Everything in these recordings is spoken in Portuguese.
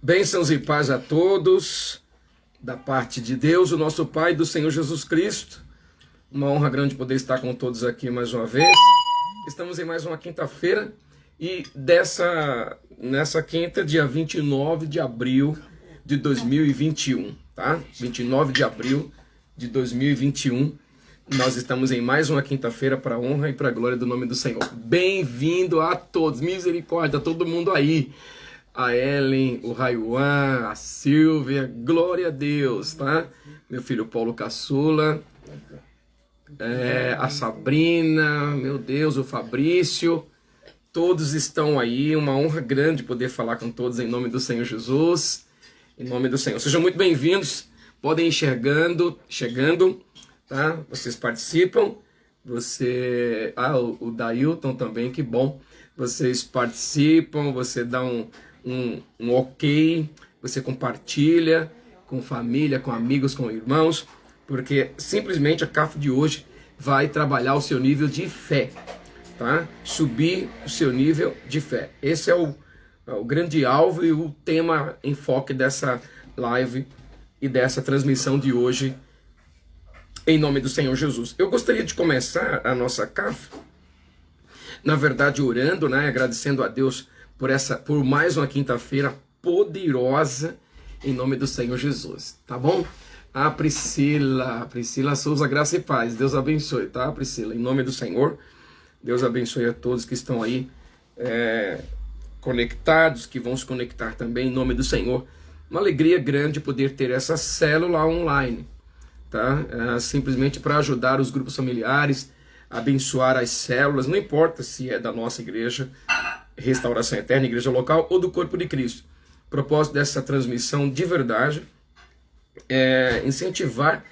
Bênçãos e paz a todos, da parte de Deus, o nosso Pai, do Senhor Jesus Cristo. Uma honra grande poder estar com todos aqui mais uma vez. Estamos em mais uma quinta-feira e nessa quinta, dia 29 de abril de 2021, tá? 29 de abril de 2021, nós estamos em mais uma quinta-feira para a honra e para a glória do nome do Senhor. Bem-vindo a todos, misericórdia, todo mundo aí. A Ellen, o Raiwan, a Silvia, glória a Deus, tá? Meu filho Paulo Caçula, a Sabrina, meu Deus, o Fabrício, todos estão aí, uma honra grande poder falar com todos em nome do Senhor Jesus, em nome do Senhor. Sejam muito bem-vindos, podem ir chegando, tá? Vocês participam, o Dailton também, que bom, vocês participam, você dá um ok, você compartilha com família, com amigos, com irmãos, porque simplesmente a CAF de hoje vai trabalhar o seu nível de fé, tá? Subir o seu nível de fé. Esse é o grande alvo e o tema enfoque dessa live e dessa transmissão de hoje, em nome do Senhor Jesus. Eu gostaria de começar a nossa CAF, na verdade orando, né, agradecendo a Deus por mais uma quinta-feira poderosa em nome do Senhor Jesus, tá bom? A Priscila Souza, graça e paz, Deus abençoe, tá, Priscila? Em nome do Senhor, Deus abençoe a todos que estão aí conectados, que vão se conectar também em nome do Senhor. Uma alegria grande poder ter essa célula online, tá? Simplesmente para ajudar os grupos familiares, abençoar as células, não importa se é da nossa igreja, Restauração Eterna, igreja local, ou do corpo de Cristo. O propósito dessa transmissão de verdade é incentivar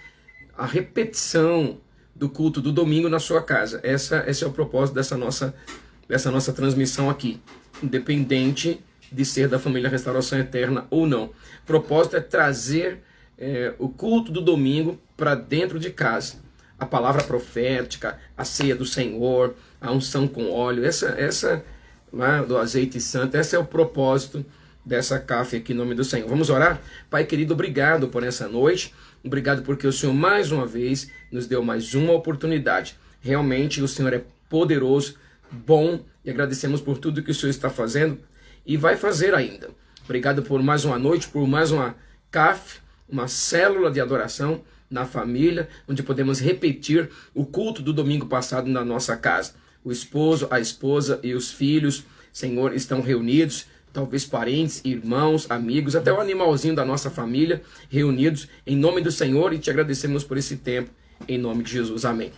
a repetição do culto do domingo na sua casa. Esse é o propósito dessa nossa transmissão aqui, independente de ser da família Restauração Eterna ou não. O propósito é trazer o culto do domingo para dentro de casa. A palavra profética, a ceia do Senhor, a unção com óleo, do azeite santo, esse é o propósito dessa CAF aqui em nome do Senhor. Vamos orar? Pai querido, obrigado por essa noite, obrigado porque o Senhor mais uma vez nos deu mais uma oportunidade. Realmente o Senhor é poderoso, bom, e agradecemos por tudo que o Senhor está fazendo e vai fazer ainda. Obrigado por mais uma noite, por mais uma CAF, uma célula de adoração na família, onde podemos repetir o culto do domingo passado na nossa casa. O esposo, a esposa e os filhos, Senhor, estão reunidos, talvez parentes, irmãos, amigos, até o animalzinho da nossa família, reunidos em nome do Senhor, e te agradecemos por esse tempo, em nome de Jesus. Amém.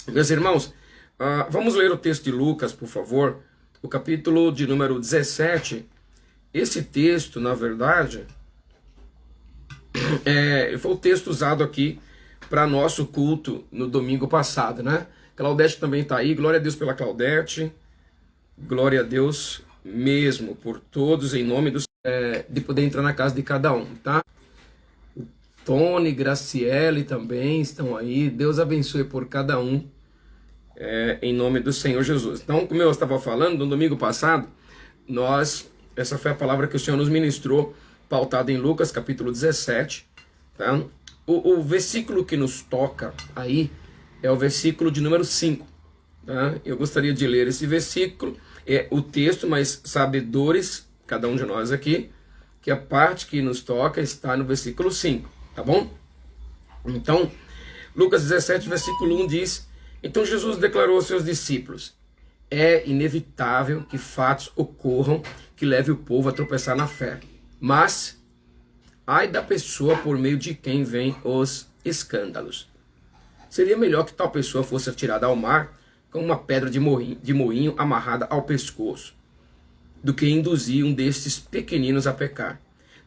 Meus irmãos, vamos ler o texto de Lucas, por favor, o capítulo de número 17. Esse texto, na verdade, foi o texto usado aqui para nosso culto no domingo passado, né? Claudete também está aí, glória a Deus pela Claudete, glória a Deus mesmo por todos, em nome de poder entrar na casa de cada um, tá? O Tony, Graciele também estão aí, Deus abençoe por cada um, em nome do Senhor Jesus. Então, como eu estava falando, no domingo passado, essa foi a palavra que o Senhor nos ministrou, pautada em Lucas capítulo 17, tá? O versículo que nos toca aí é o versículo de número 5, tá? Eu gostaria de ler esse versículo, é o texto, mas sabedores, cada um de nós aqui, que a parte que nos toca está no versículo 5, tá bom? Então, Lucas 17, versículo 1 diz: Então Jesus declarou aos seus discípulos: É inevitável que fatos ocorram que leve o povo a tropeçar na fé, mas ai da pessoa por meio de quem vêm os escândalos. Seria melhor que tal pessoa fosse atirada ao mar com uma pedra de moinho amarrada ao pescoço, do que induzir um destes pequeninos a pecar.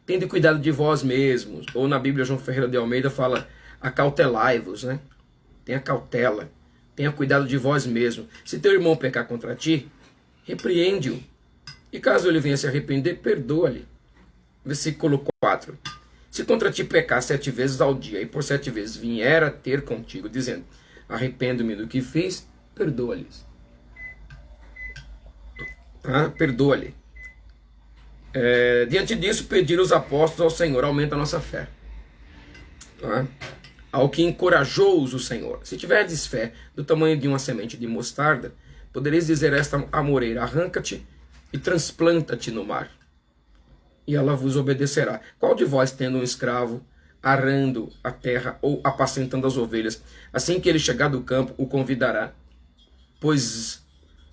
Tende cuidado de vós mesmos, ou na Bíblia João Ferreira de Almeida fala: acautelai-vos, né? Tenha cautela, tenha cuidado de vós mesmos. Se teu irmão pecar contra ti, repreende-o, e caso ele venha se arrepender, perdoa-lhe. Versículo 4. Se contra ti pecar 7 vezes ao dia, e por 7 vezes vier a ter contigo, dizendo: arrependo-me do que fiz, perdoa-lhes. Perdoa-lhe. Diante disso, pediram os apóstolos ao Senhor, aumenta a nossa fé. Tá? Ao que encorajou-os o Senhor. Se tiverdes fé do tamanho de uma semente de mostarda, podereis dizer a esta amoreira, arranca-te e transplanta-te no mar, e ela vos obedecerá. Qual de vós, tendo um escravo, arando a terra ou apacentando as ovelhas, assim que ele chegar do campo, o convidará? Pois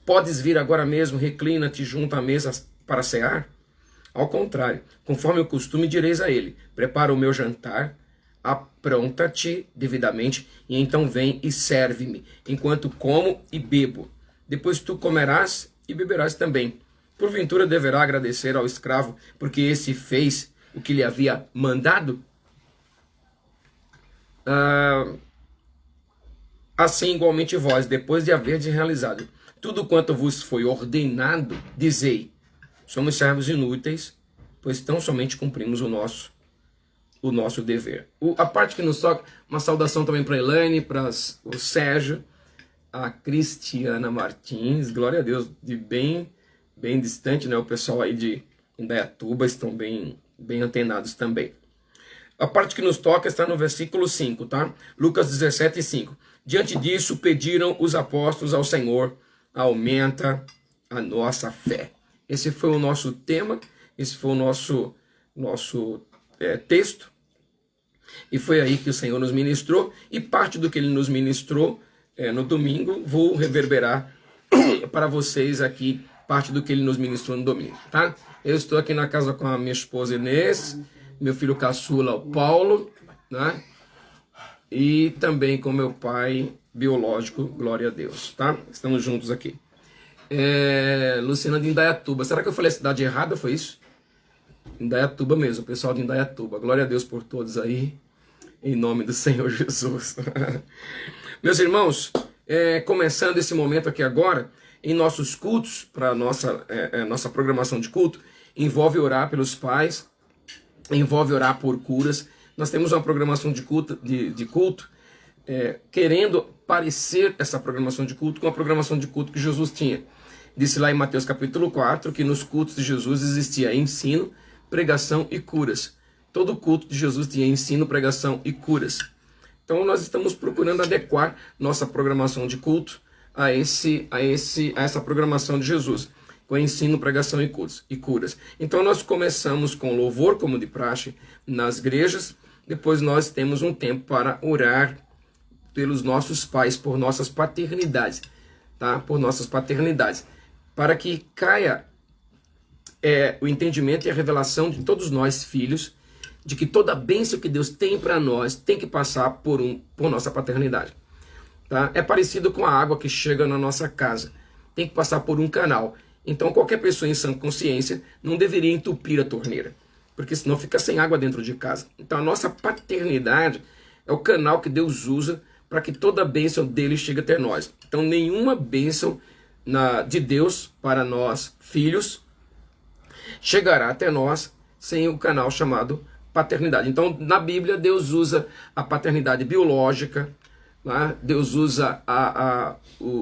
podes vir agora mesmo, reclina-te junto à mesa para cear? Ao contrário, conforme o costume, direis a ele, prepara o meu jantar, apronta-te devidamente, e então vem e serve-me, enquanto como e bebo. Depois tu comerás e beberás também. Porventura deverá agradecer ao escravo, porque esse fez o que lhe havia mandado? Assim igualmente vós, depois de haverdes realizado tudo quanto vos foi ordenado, dizei, somos servos inúteis, pois tão somente cumprimos o nosso dever. A parte que nos toca, uma saudação também para a Elaine, para o Sérgio, a Cristiana Martins, glória a Deus, de bem distante, né? O pessoal aí de Indaiatuba estão bem antenados também. A parte que nos toca está no versículo 5, tá? Lucas 17, 5. Diante disso, pediram os apóstolos ao Senhor, aumenta a nossa fé. Esse foi o nosso tema, esse foi o nosso texto, e foi aí que o Senhor nos ministrou, e parte do que Ele nos ministrou no domingo, vou reverberar para vocês aqui, parte do que Ele nos ministrou no domingo, tá? Eu estou aqui na casa com a minha esposa Inês, meu filho caçula, o Paulo, né? E também com meu pai biológico, glória a Deus, tá? Estamos juntos aqui. Luciana de Indaiatuba. Será que eu falei a cidade errada? Foi isso? Indaiatuba mesmo, o pessoal de Indaiatuba. Glória a Deus por todos aí, em nome do Senhor Jesus. Meus irmãos, começando esse momento aqui agora, em nossos cultos, para nossa programação de culto, envolve orar pelos pais, envolve orar por curas. Nós temos uma programação de culto, querendo parecer essa programação de culto com a programação de culto que Jesus tinha. Disse lá em Mateus capítulo 4 que nos cultos de Jesus existia ensino, pregação e curas. Todo culto de Jesus tinha ensino, pregação e curas. Então nós estamos procurando adequar nossa programação de culto a essa programação de Jesus, com ensino, pregação e curas. Então nós começamos com louvor, como de praxe, nas igrejas. Depois nós temos um tempo para orar pelos nossos pais, por nossas paternidades, tá? Por nossas paternidades, para que caia o entendimento e a revelação de todos nós, filhos, de que toda bênção que Deus tem para nós tem que passar por nossa paternidade. Tá? É parecido com a água que chega na nossa casa. Tem que passar por um canal. Então qualquer pessoa em sã consciência não deveria entupir a torneira, porque senão fica sem água dentro de casa. Então a nossa paternidade é o canal que Deus usa para que toda a bênção dele chegue até nós. Então nenhuma bênção de Deus para nós, filhos, chegará até nós sem o canal chamado paternidade. Então na Bíblia Deus usa a paternidade biológica, né? Deus usa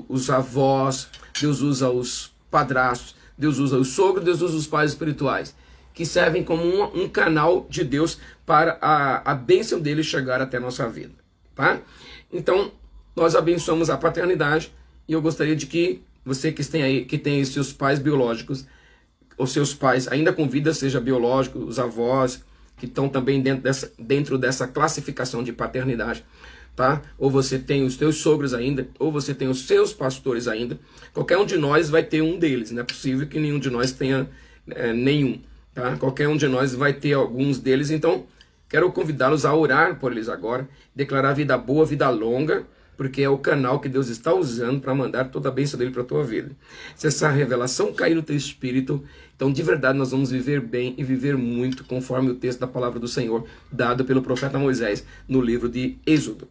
os avós, Deus usa os padrastos, Deus usa os sogros, Deus usa os pais espirituais, que servem como um canal de Deus para a bênção dele chegar até a nossa vida, tá? Então, nós abençoamos a paternidade, e eu gostaria de que você que tem aí seus pais biológicos, ou seus pais ainda com vida, seja biológico, os avós, que estão também dentro dessa classificação de paternidade, tá? Ou você tem os teus sogros ainda, ou você tem os seus pastores ainda. Qualquer um de nós vai ter um deles, não é possível que nenhum de nós tenha nenhum, tá? Qualquer um de nós vai ter alguns deles. Então quero convidá-los a orar por eles agora, declarar vida boa, vida longa, porque é o canal que Deus está usando para mandar toda a bênção dele para a tua vida. Se essa revelação cair no teu espírito, então de verdade nós vamos viver bem e viver muito, conforme o texto da palavra do Senhor, dado pelo profeta Moisés no livro de Êxodo.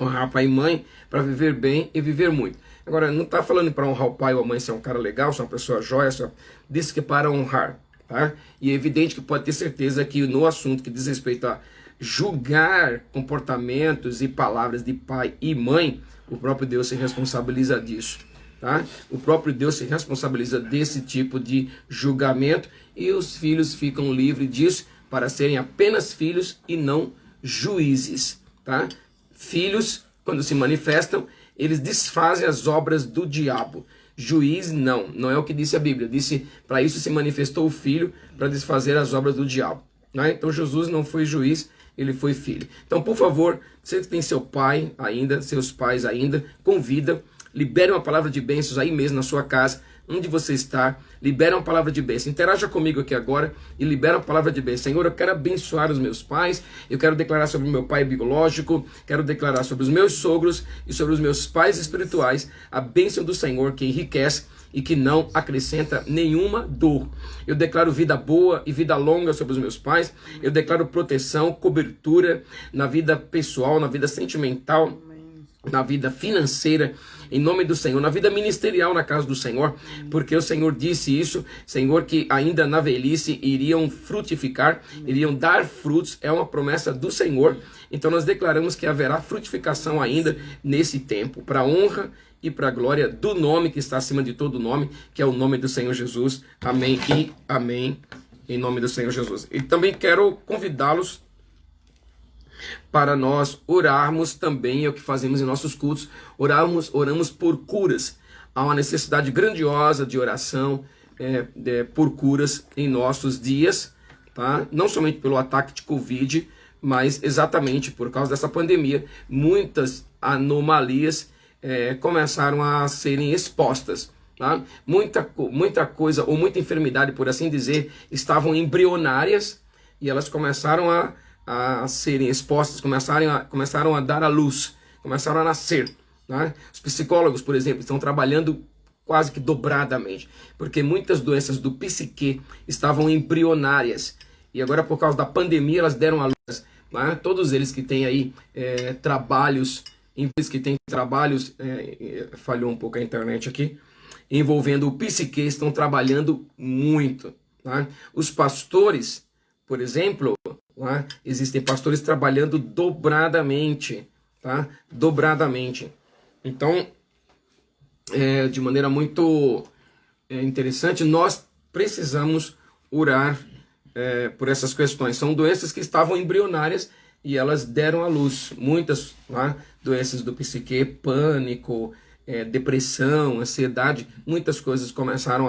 Honrar pai e mãe para viver bem e viver muito. Agora, não está falando para honrar o pai ou a mãe ser um cara legal, ser uma pessoa jóia, só disse que é para honrar, tá? E é evidente que pode ter certeza que no assunto que diz respeito a julgar comportamentos e palavras de pai e mãe, o próprio Deus se responsabiliza disso, tá? O próprio Deus se responsabiliza desse tipo de julgamento e os filhos ficam livres disso para serem apenas filhos e não juízes, tá? Filhos, quando se manifestam, eles desfazem as obras do diabo. Juiz, não é o que disse a Bíblia. Disse, para isso se manifestou o Filho, para desfazer as obras do diabo. Né? Então Jesus não foi juiz, ele foi filho. Então, por favor, você que tem seu pai ainda, seus pais ainda, convida, libere uma palavra de bênçãos aí mesmo na sua casa, onde você está, libera uma palavra de bênção. Interaja comigo aqui agora e libera uma palavra de bênção. Senhor, eu quero abençoar os meus pais, eu quero declarar sobre o meu pai biológico, quero declarar sobre os meus sogros e sobre os meus pais espirituais a bênção do Senhor que enriquece e que não acrescenta nenhuma dor. Eu declaro vida boa e vida longa sobre os meus pais, eu declaro proteção, cobertura na vida pessoal, na vida sentimental, na vida financeira, em nome do Senhor, na vida ministerial na casa do Senhor, porque o Senhor disse isso, Senhor, que ainda na velhice iriam frutificar, iriam dar frutos, é uma promessa do Senhor. Então nós declaramos que haverá frutificação ainda nesse tempo, para a honra e para a glória do nome que está acima de todo nome, que é o nome do Senhor Jesus. Amém e amém, em nome do Senhor Jesus. E também quero convidá-los para nós orarmos também, é o que fazemos em nossos cultos, oramos por curas. Há uma necessidade grandiosa de oração por curas em nossos dias, tá? Não somente pelo ataque de Covid, mas exatamente por causa dessa pandemia, muitas anomalias começaram a serem expostas. Tá? Muita coisa, ou muita enfermidade, por assim dizer, estavam embrionárias e elas começaram a serem expostas, começaram a dar à luz, começaram a nascer. Né? Os psicólogos, por exemplo, estão trabalhando quase que dobradamente, porque muitas doenças do psique estavam embrionárias, e agora por causa da pandemia elas deram à luz. Né? Todos eles que têm aí trabalhos, falhou um pouco a internet aqui, envolvendo o psique, estão trabalhando muito. Tá? Os pastores, por exemplo, tá? Existem pastores trabalhando dobradamente, tá? Dobradamente. Então, de maneira muito interessante, nós precisamos orar por essas questões. São doenças que estavam embrionárias e elas deram à luz. Muitas, tá? Doenças do psique, pânico, depressão, ansiedade, muitas coisas começaram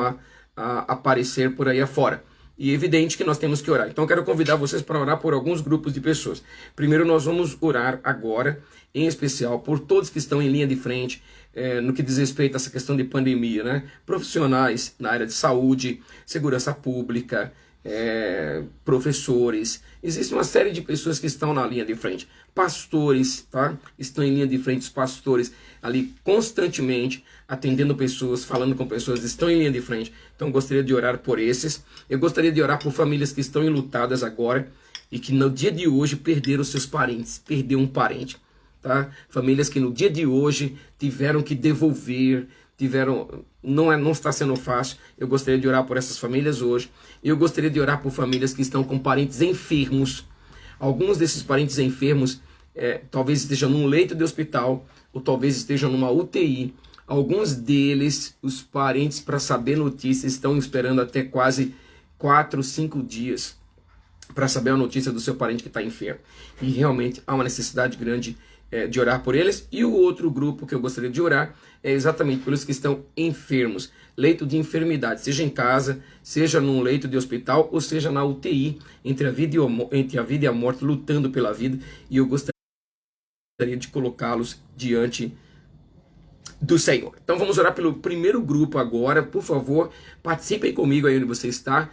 a aparecer por aí afora. E é evidente que nós temos que orar. Então eu quero convidar vocês para orar por alguns grupos de pessoas. Primeiro nós vamos orar agora, em especial, por todos que estão em linha de frente, no que diz respeito a essa questão de pandemia, né? Profissionais na área de saúde, segurança pública, professores. Existe uma série de pessoas que estão na linha de frente. Pastores, tá? Estão em linha de frente, os pastores ali constantemente atendendo pessoas, falando com pessoas, estão em linha de frente. Então eu gostaria de orar por esses. Eu gostaria de orar por famílias que estão enlutadas agora e que no dia de hoje perderam seus parentes, perdeu um parente, tá? Famílias que no dia de hoje tiveram que devolver, não está sendo fácil. Eu gostaria de orar por essas famílias hoje. Eu gostaria de orar por famílias que estão com parentes enfermos. Alguns desses parentes enfermos talvez estejam num leito de hospital ou talvez estejam numa UTI. Alguns deles, os parentes, para saber notícias, estão esperando até quase 4, 5 dias para saber a notícia do seu parente que está enfermo. E realmente há uma necessidade grande de orar por eles. E o outro grupo que eu gostaria de orar é exatamente pelos que estão enfermos, leito de enfermidade, seja em casa, seja num leito de hospital, ou seja na UTI, entre a vida e a morte, lutando pela vida. E eu gostaria de colocá-los diante do Senhor. Então vamos orar pelo primeiro grupo agora. Por favor, participem comigo aí onde você está.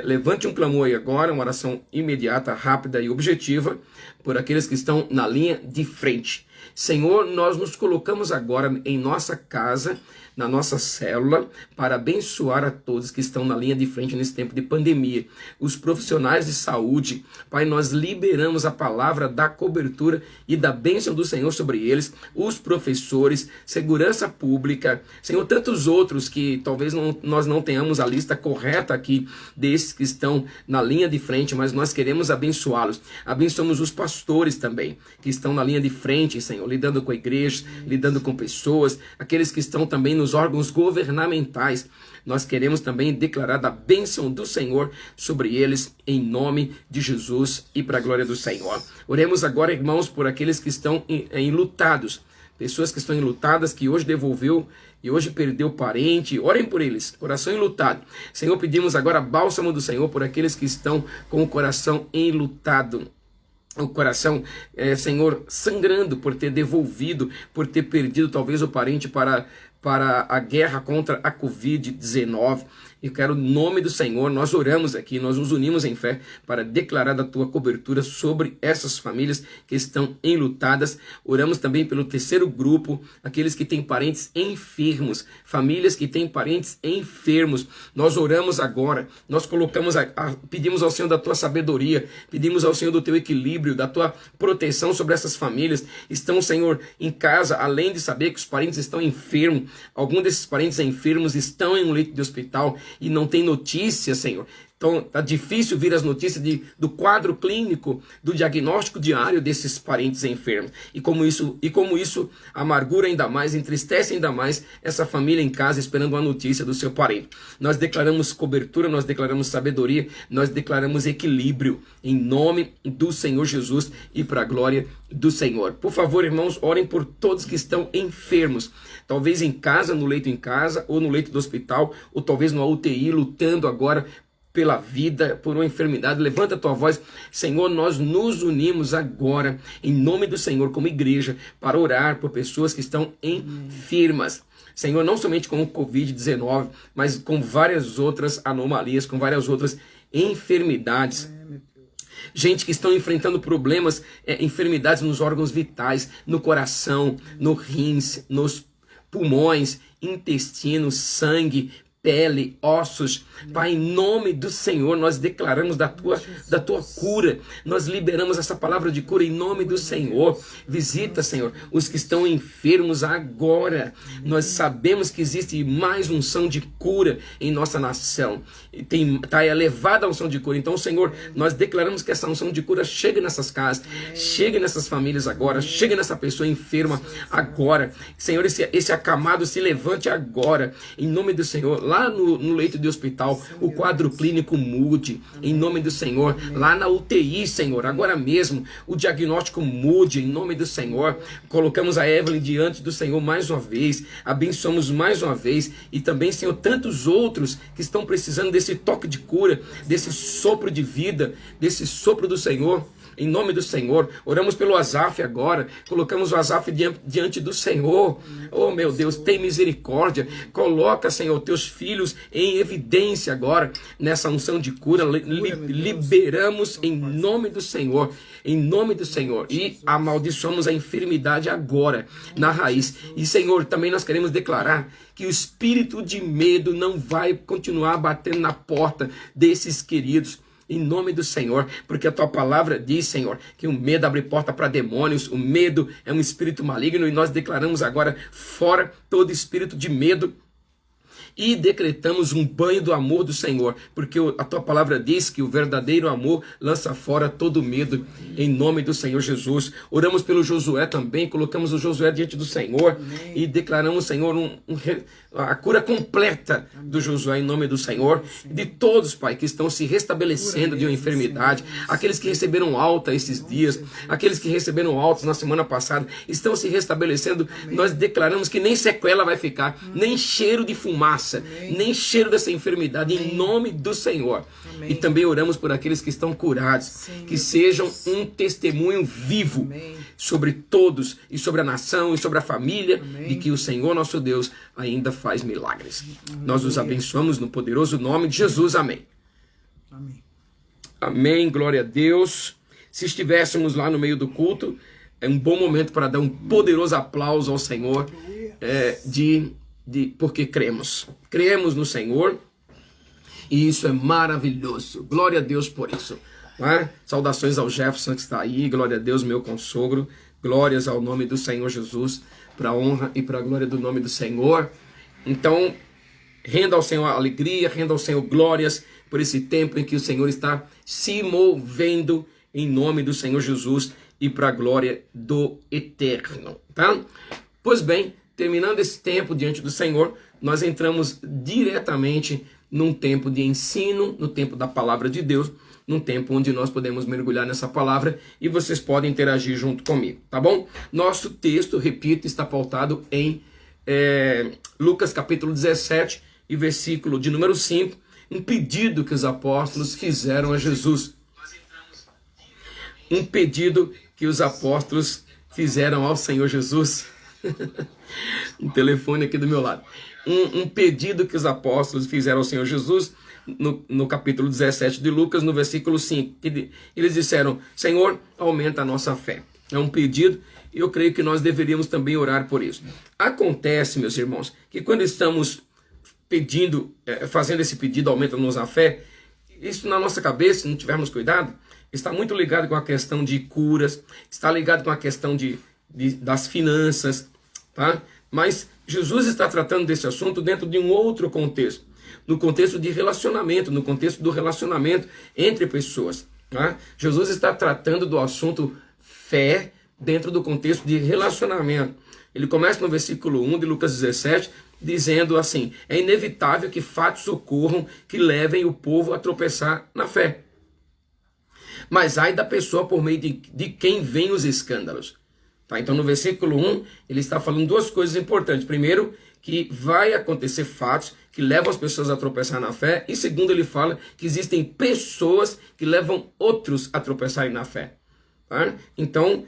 Levante um clamor aí agora, uma oração imediata, rápida e objetiva por aqueles que estão na linha de frente. Senhor, nós nos colocamos agora em nossa casa, na nossa célula, para abençoar a todos que estão na linha de frente nesse tempo de pandemia. Os profissionais de saúde, Pai, nós liberamos a palavra da cobertura e da bênção do Senhor sobre eles, os professores, segurança pública, Senhor, tantos outros que talvez nós não tenhamos a lista correta aqui desses que estão na linha de frente, mas nós queremos abençoá-los. Abençoamos os pastores também, que estão na linha de frente, Senhor, lidando com a igreja, lidando com pessoas, aqueles que estão também nos nos órgãos governamentais. Nós queremos também declarar da bênção do Senhor sobre eles, em nome de Jesus e para a glória do Senhor. Oremos agora, irmãos, por aqueles que estão enlutados, pessoas que estão enlutadas, que hoje devolveu e hoje perdeu parente. Orem por eles, coração enlutado. Senhor, pedimos agora bálsamo do Senhor por aqueles que estão com o coração enlutado. O coração, Senhor, sangrando por ter devolvido, por ter perdido talvez o parente para a guerra contra a Covid-19. Eu quero, no nome do Senhor, nós oramos aqui, nós nos unimos em fé para declarar da tua cobertura sobre essas famílias que estão enlutadas. Oramos também pelo terceiro grupo, aqueles que têm parentes enfermos, famílias que têm parentes enfermos. Nós oramos agora, nós colocamos, pedimos ao Senhor da tua sabedoria, pedimos ao Senhor do teu equilíbrio, da tua proteção sobre essas famílias. Estão, Senhor, em casa, além de saber que os parentes estão enfermos, alguns desses parentes enfermos estão em um leito de hospital e não tem notícia, Senhor. Então, tá difícil vir as notícias do quadro clínico, do diagnóstico diário desses parentes enfermos. E como isso amargura ainda mais, entristece ainda mais essa família em casa esperando a notícia do seu parente. Nós declaramos cobertura, nós declaramos sabedoria, nós declaramos equilíbrio em nome do Senhor Jesus e para a glória do Senhor. Por favor, irmãos, orem por todos que estão enfermos. Talvez em casa, no leito em casa, ou no leito do hospital, ou talvez no UTI, lutando agora pela vida, por uma enfermidade. Levanta a tua voz. Senhor, nós nos unimos agora, em nome do Senhor, como igreja, para orar por pessoas que estão enfermas. Senhor, não somente com o Covid-19, mas com várias outras anomalias, com várias outras enfermidades. Gente que estão enfrentando problemas, enfermidades nos órgãos vitais, no coração, no rins, nos pulmões, intestino, sangue, pele, ossos. Pai, em nome do Senhor, nós declaramos da tua cura. Nós liberamos essa palavra de cura em nome do Senhor. Visita, Senhor, os que estão enfermos agora. Nós sabemos que existe mais unção de cura em nossa nação. Está elevada a unção de cura. Então, Senhor, nós declaramos que essa unção de cura chegue nessas casas, chegue nessas famílias agora, chegue nessa pessoa enferma agora. Senhor, esse acamado se levante agora, em nome do Senhor. Lá no leito de hospital, o quadro clínico mude, em nome do Senhor. Lá na UTI, Senhor, agora mesmo, o diagnóstico mude, em nome do Senhor. Colocamos a Evelyn diante do Senhor mais uma vez, abençoamos mais uma vez, e também, Senhor, tantos outros que estão precisando desse toque de cura, desse sopro de vida, desse sopro do Senhor. Em nome do Senhor, oramos pelo Asaf agora, colocamos o Asaf diante do Senhor. Oh meu Deus, tem misericórdia, coloca, Senhor, teus filhos em evidência agora, nessa unção de cura, liberamos em nome do Senhor, e amaldiçoamos a enfermidade agora, na raiz. E Senhor, também nós queremos declarar que o espírito de medo não vai continuar batendo na porta desses queridos, em nome do Senhor, porque a tua palavra diz, Senhor, que o medo abre porta para demônios, o medo é um espírito maligno, e nós declaramos agora fora todo espírito de medo, e decretamos um banho do amor do Senhor, porque a tua palavra diz que o verdadeiro amor lança fora todo medo, em nome do Senhor Jesus. Oramos pelo Josué também, colocamos o Josué diante do Senhor. Amém. E declaramos, Senhor, a cura completa do Josué, em nome do Senhor, de todos, Pai, que estão se restabelecendo de uma enfermidade, aqueles que receberam alta esses dias, aqueles que receberam altas na semana passada, estão se restabelecendo. Nós declaramos que nem sequela vai ficar, nem cheiro de fumaça, nem cheiro dessa enfermidade, em nome do Senhor. E também oramos por aqueles que estão curados, que sejam um testemunho vivo sobre todos, e sobre a nação, e sobre a família, de que o Senhor nosso Deus ainda faz milagres. Nós os abençoamos no poderoso nome de Jesus. Amém. Amém, glória a Deus. Se estivéssemos lá no meio do culto, é um bom momento para dar um poderoso aplauso ao Senhor, porque cremos no Senhor, e isso é maravilhoso. Glória a Deus por isso. Saudações ao Jefferson que está aí, glória a Deus, meu consogro, glórias ao nome do Senhor Jesus, para a honra e para a glória do nome do Senhor. Então, renda ao Senhor alegria, renda ao Senhor glórias por esse tempo em que o Senhor está se movendo, em nome do Senhor Jesus e para a glória do Eterno, tá? Pois bem, terminando esse tempo diante do Senhor, nós entramos diretamente num tempo de ensino, no tempo da palavra de Deus, num tempo onde nós podemos mergulhar nessa palavra e vocês podem interagir junto comigo, tá bom? Nosso texto, repito, está pautado em Lucas capítulo 17 e versículo de número 5, um pedido que os apóstolos fizeram a Jesus. Um pedido que os apóstolos fizeram ao Senhor Jesus. Um telefone aqui do meu lado. Um pedido que os apóstolos fizeram ao Senhor Jesus no capítulo 17 de Lucas, no versículo 5. Eles disseram: Senhor, aumenta a nossa fé. É um pedido e eu creio que nós deveríamos também orar por isso. Acontece, meus irmãos, que quando estamos pedindo, fazendo esse pedido, aumenta-nos a fé, isso na nossa cabeça, se não tivermos cuidado, está muito ligado com a questão de curas, está ligado com a questão das finanças, tá? Mas Jesus está tratando desse assunto dentro de um outro contexto, no contexto de relacionamento, no contexto do relacionamento entre pessoas, tá? Jesus está tratando do assunto fé dentro do contexto de relacionamento. Ele começa no versículo 1 de Lucas 17, dizendo assim: é inevitável que fatos ocorram que levem o povo a tropeçar na fé. Mas ai da pessoa por meio de quem vêm os escândalos. Tá? Então no versículo 1, ele está falando duas coisas importantes. Primeiro, que vai acontecer fatos que levam as pessoas a tropeçar na fé. E segundo, ele fala que existem pessoas que levam outros a tropeçarem na fé. Tá? Então,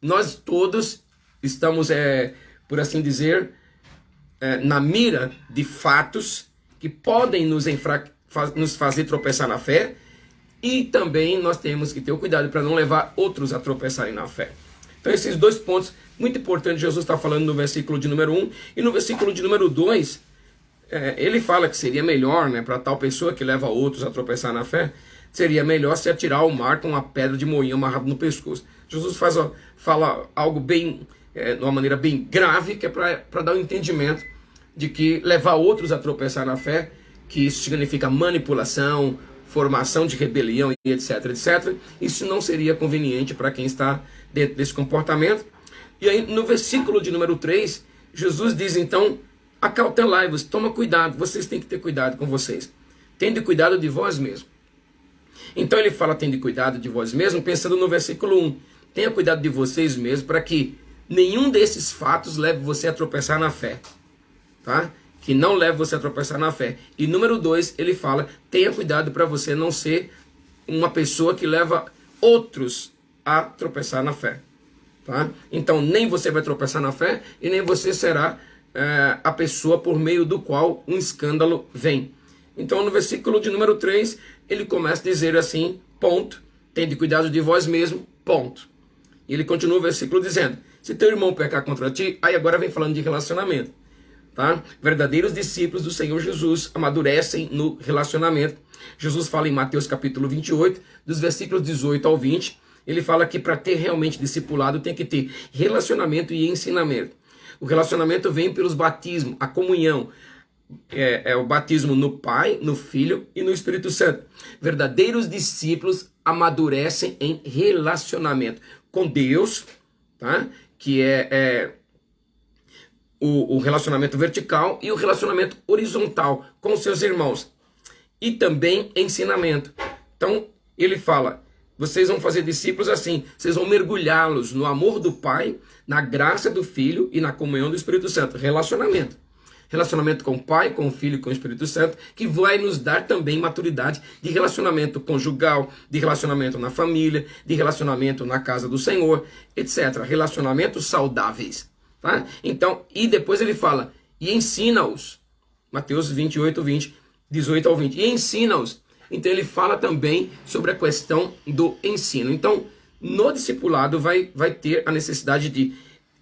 nós todos estamos, por assim dizer, na mira de fatos que podem nos fazer tropeçar na fé. E também nós temos que ter o cuidado para não levar outros a tropeçarem na fé. Então esses dois pontos, muito importantes, Jesus está falando no versículo de número 1. E no versículo de número 2, ele fala que seria melhor, né, para tal pessoa que leva outros a tropeçar na fé, seria melhor se atirar ao mar com uma pedra de moinho amarrada no pescoço. Jesus fala algo bem, de uma maneira bem grave, que é para dar um entendimento de que levar outros a tropeçar na fé, que isso significa manipulação, formação de rebelião e etc, etc. Isso não seria conveniente para quem está dentro desse comportamento. E aí no versículo de número 3, Jesus diz então: acautelai-vos, toma cuidado, vocês têm que ter cuidado com vocês. Tende cuidado de vós mesmos. Então ele fala tende cuidado de vós mesmos, pensando no versículo 1. Tenha cuidado de vocês mesmos para que nenhum desses fatos leve você a tropeçar na fé. Tá? Que não leve você a tropeçar na fé. E número 2, ele fala, tenha cuidado para você não ser uma pessoa que leva outros a tropeçar na fé. Tá? Então, nem você vai tropeçar na fé e nem você será a pessoa por meio do qual um escândalo vem. Então, no versículo de número 3, ele começa a dizer assim, ponto, tende cuidado de vós mesmo, ponto. E ele continua o versículo dizendo, se teu irmão pecar contra ti, aí agora vem falando de relacionamento. Tá? Verdadeiros discípulos do Senhor Jesus amadurecem no relacionamento. Jesus fala em Mateus capítulo 28, dos versículos 18 ao 20, ele fala que para ter realmente discipulado tem que ter relacionamento e ensinamento. O relacionamento vem pelos batismos, a comunhão. É o batismo no Pai, no Filho e no Espírito Santo. Verdadeiros discípulos amadurecem em relacionamento com Deus, tá? Que o relacionamento vertical e o relacionamento horizontal com seus irmãos. E também ensinamento. Então, ele fala, vocês vão fazer discípulos assim, vocês vão mergulhá-los no amor do Pai, na graça do Filho e na comunhão do Espírito Santo. Relacionamento. Relacionamento com o Pai, com o Filho e com o Espírito Santo, que vai nos dar também maturidade de relacionamento conjugal, de relacionamento na família, de relacionamento na casa do Senhor, etc. Relacionamentos saudáveis. Tá? Então, e depois ele fala, e ensina-os. Mateus 28, 20, 18 ao 20. E ensina-os. Então ele fala também sobre a questão do ensino. Então, no discipulado vai ter a necessidade de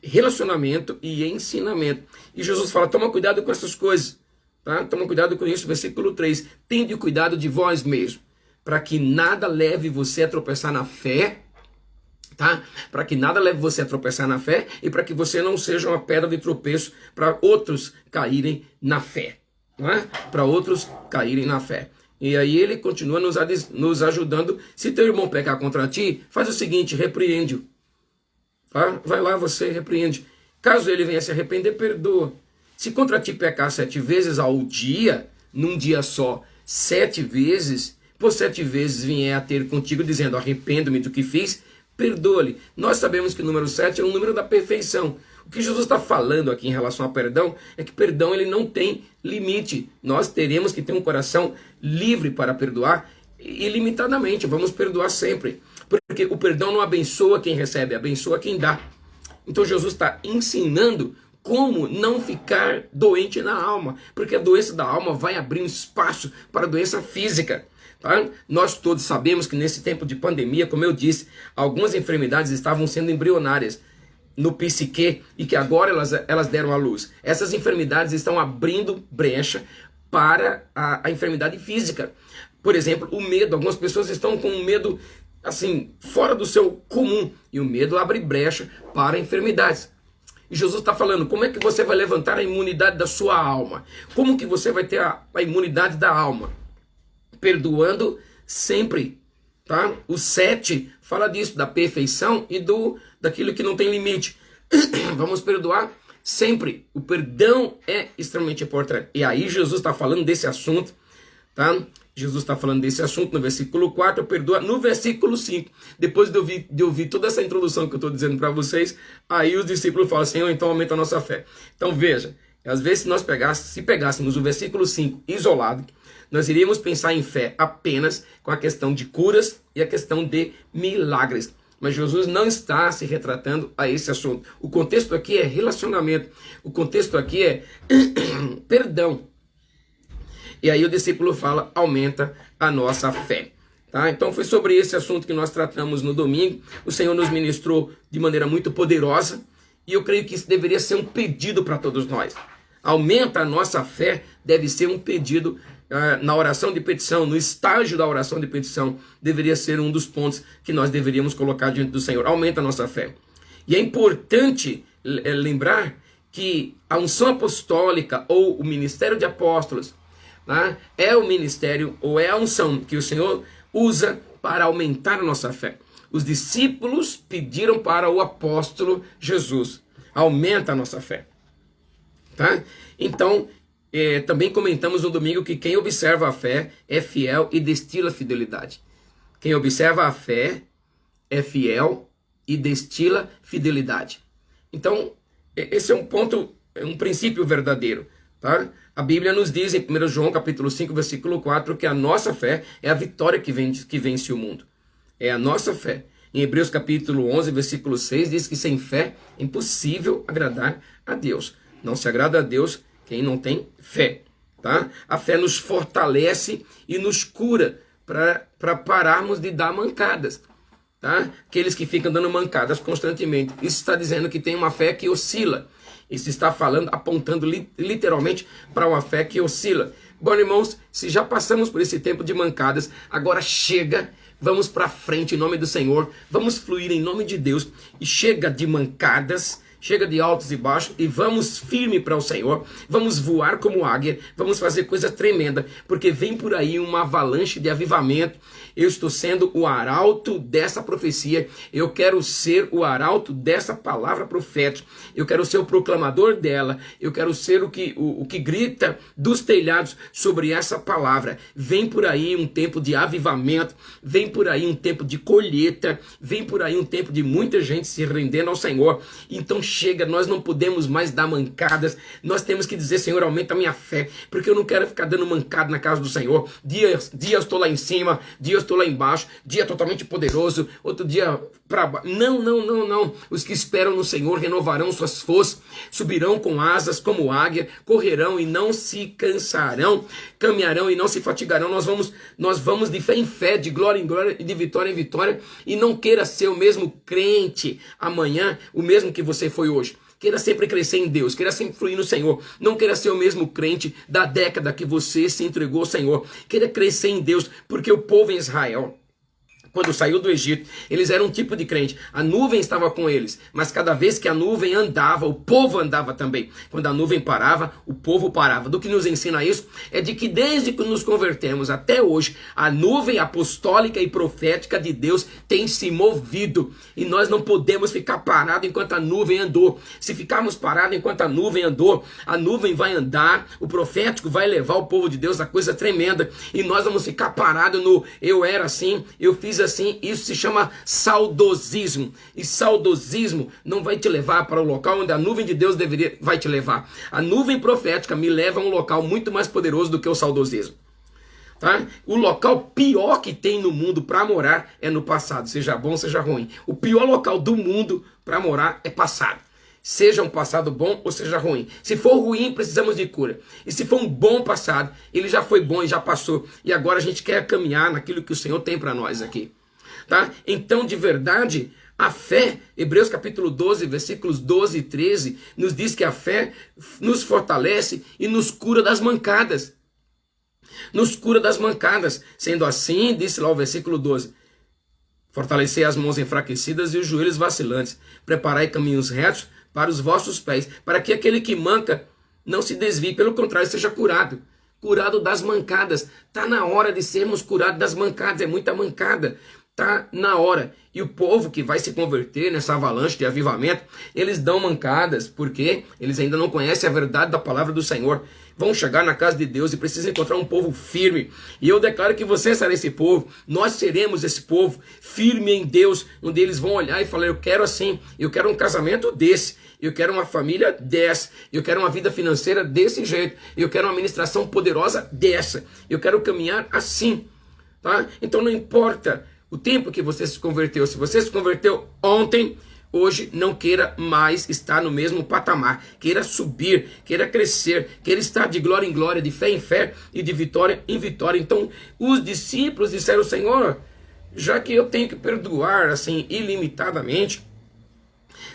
relacionamento e ensinamento. E Jesus fala, toma cuidado com essas coisas. Tá? Toma cuidado com isso. Versículo 3. Tende cuidado de vós mesmos, para que nada leve você a tropeçar na fé. Tá? Para que nada leve você a tropeçar na fé e para que você não seja uma pedra de tropeço para outros caírem na fé. Né? Para outros caírem na fé. E aí ele continua nos ajudando. Se teu irmão pecar contra ti, faz o seguinte, repreende-o. Tá? Vai lá, você repreende. Caso ele venha se arrepender, perdoa. Se contra ti pecar 7 vezes ao dia, num dia só, 7 vezes, por 7 vezes vier a ter contigo dizendo, arrependo-me do que fiz, perdoa-lhe. Nós sabemos que o número 7 é o número da perfeição. O que Jesus está falando aqui em relação a perdão é que perdão ele não tem limite. Nós teremos que ter um coração livre para perdoar ilimitadamente. Vamos perdoar sempre. Porque o perdão não abençoa quem recebe, abençoa quem dá. Então Jesus está ensinando como não ficar doente na alma. Porque a doença da alma vai abrir um espaço para a doença física. Tá? Nós todos sabemos que nesse tempo de pandemia, como eu disse, algumas enfermidades estavam sendo embrionárias no psique e que agora elas deram à luz. Essas enfermidades estão abrindo brecha para a enfermidade física. Por exemplo, o medo. Algumas pessoas estão com um medo assim, fora do seu comum. E o medo abre brecha para enfermidades. E Jesus está falando, como é que você vai levantar a imunidade da sua alma? Como que você vai ter a imunidade da alma? Perdoando sempre. Tá? O 7 fala disso, da perfeição e daquilo que não tem limite. Vamos perdoar sempre. O perdão é extremamente importante. E aí Jesus está falando desse assunto, tá? Jesus está falando desse assunto no versículo 4, perdoa no versículo 5. Depois de ouvir toda essa introdução que eu estou dizendo para vocês, aí os discípulos falam, Senhor, então aumenta a nossa fé. Então veja, às vezes se pegássemos o versículo 5 isolado, nós iríamos pensar em fé apenas com a questão de curas e a questão de milagres. Mas Jesus não está se retratando a esse assunto. O contexto aqui é relacionamento. O contexto aqui é perdão. E aí o discípulo fala, aumenta a nossa fé. Tá? Então foi sobre esse assunto que nós tratamos no domingo. O Senhor nos ministrou de maneira muito poderosa. E eu creio que isso deveria ser um pedido para todos nós. Aumenta a nossa fé deve ser um pedido na oração de petição, no estágio da oração de petição, deveria ser um dos pontos que nós deveríamos colocar diante do Senhor. Aumenta a nossa fé. E é importante lembrar que a unção apostólica ou o ministério de apóstolos, né, é o ministério ou é a unção que o Senhor usa para aumentar a nossa fé. Os discípulos pediram para o apóstolo Jesus, aumenta a nossa fé. Tá? Então, também comentamos no domingo que quem observa a fé é fiel e destila fidelidade. Quem observa a fé é fiel e destila fidelidade. Então, esse é um ponto, um princípio verdadeiro. Tá? A Bíblia nos diz em 1 João capítulo 5, versículo 4, que a nossa fé é a vitória que vence o mundo. É a nossa fé. Em Hebreus capítulo 11, versículo 6, diz que sem fé é impossível agradar a Deus. Não se agrada a Deus quem não tem fé. Tá? A fé nos fortalece e nos cura para pararmos de dar mancadas. Tá? Aqueles que ficam dando mancadas constantemente. Isso está dizendo que tem uma fé que oscila. Isso está falando, apontando literalmente para uma fé que oscila. Bom, irmãos, se já passamos por esse tempo de mancadas, agora chega, vamos para frente em nome do Senhor, vamos fluir em nome de Deus e chega de mancadas, chega de altos e baixos e vamos firme para o Senhor, vamos voar como águia, vamos fazer coisa tremenda, porque vem por aí uma avalanche de avivamento. Eu estou sendo o arauto dessa profecia, eu quero ser o arauto dessa palavra profética, eu quero ser o proclamador dela, eu quero ser o que grita dos telhados sobre essa palavra. Vem por aí um tempo de avivamento, vem por aí um tempo de colheita, vem por aí um tempo de muita gente se rendendo ao Senhor. Então chega, nós não podemos mais dar mancadas, nós temos que dizer, Senhor, aumenta a minha fé, porque eu não quero ficar dando mancada na casa do Senhor. Dia eu estou lá em cima, dia eu estou lá embaixo, dia totalmente poderoso, outro dia para baixo. Não. Os que esperam no Senhor renovarão suas forças, subirão com asas como águia, correrão e não se cansarão, caminharão e não se fatigarão. Nós vamos de fé em fé, de glória em glória e de vitória em vitória. E não queira ser o mesmo crente amanhã, o mesmo que você foi hoje. Queira sempre crescer em Deus, queira sempre fluir no Senhor. Não queira ser o mesmo crente da década que você se entregou ao Senhor. Queira crescer em Deus, porque o povo em Israel, Quando saiu do Egito, eles eram um tipo de crente. A nuvem estava com eles, mas cada vez que a nuvem andava, o povo andava também. Quando a nuvem parava, o povo parava. Do que nos ensina isso é de que desde que nos convertemos até hoje, a nuvem apostólica e profética de Deus tem se movido. E nós não podemos ficar parados enquanto a nuvem andou. Se ficarmos parados enquanto a nuvem andou, a nuvem vai andar, o profético vai levar o povo de Deus a coisa tremenda. E nós vamos ficar parados no eu era assim, eu fiz assim. Isso se chama saudosismo. E saudosismo não vai te levar para o local onde a nuvem de Deus vai te levar. A nuvem profética me leva a um local muito mais poderoso do que o saudosismo. Tá? O local pior que tem no mundo para morar é no passado, seja bom, seja ruim. O pior local do mundo para morar é passado. Seja um passado bom ou seja ruim. Se for ruim, precisamos de cura. E se for um bom passado, ele já foi bom e já passou. E agora a gente quer caminhar naquilo que o Senhor tem para nós aqui. Tá? Então, de verdade, a fé, Hebreus capítulo 12, versículos 12 e 13, nos diz que a fé nos fortalece e nos cura das mancadas. Nos cura das mancadas. Sendo assim, disse lá o versículo 12, fortalecei as mãos enfraquecidas e os joelhos vacilantes, preparai caminhos retos para os vossos pés, para que aquele que manca não se desvie, pelo contrário, seja curado. Curado das mancadas. Está na hora de sermos curados das mancadas, é muita mancada. Está na hora. E o povo que vai se converter nessa avalanche de avivamento, eles dão mancadas, porque eles ainda não conhecem a verdade da palavra do Senhor. Vão chegar na casa de Deus e precisam encontrar um povo firme. E eu declaro que você será esse povo, nós seremos esse povo firme em Deus, onde eles vão olhar e falar, eu quero assim, eu quero um casamento desse, eu quero uma família dessa, eu quero uma vida financeira desse jeito, eu quero uma administração poderosa dessa, eu quero caminhar assim. Tá? Então não importa o tempo que você se converteu, se você se converteu ontem, hoje não queira mais estar no mesmo patamar, queira subir, queira crescer, queira estar de glória em glória, de fé em fé e de vitória em vitória. Então os discípulos disseram, Senhor, já que eu tenho que perdoar assim ilimitadamente,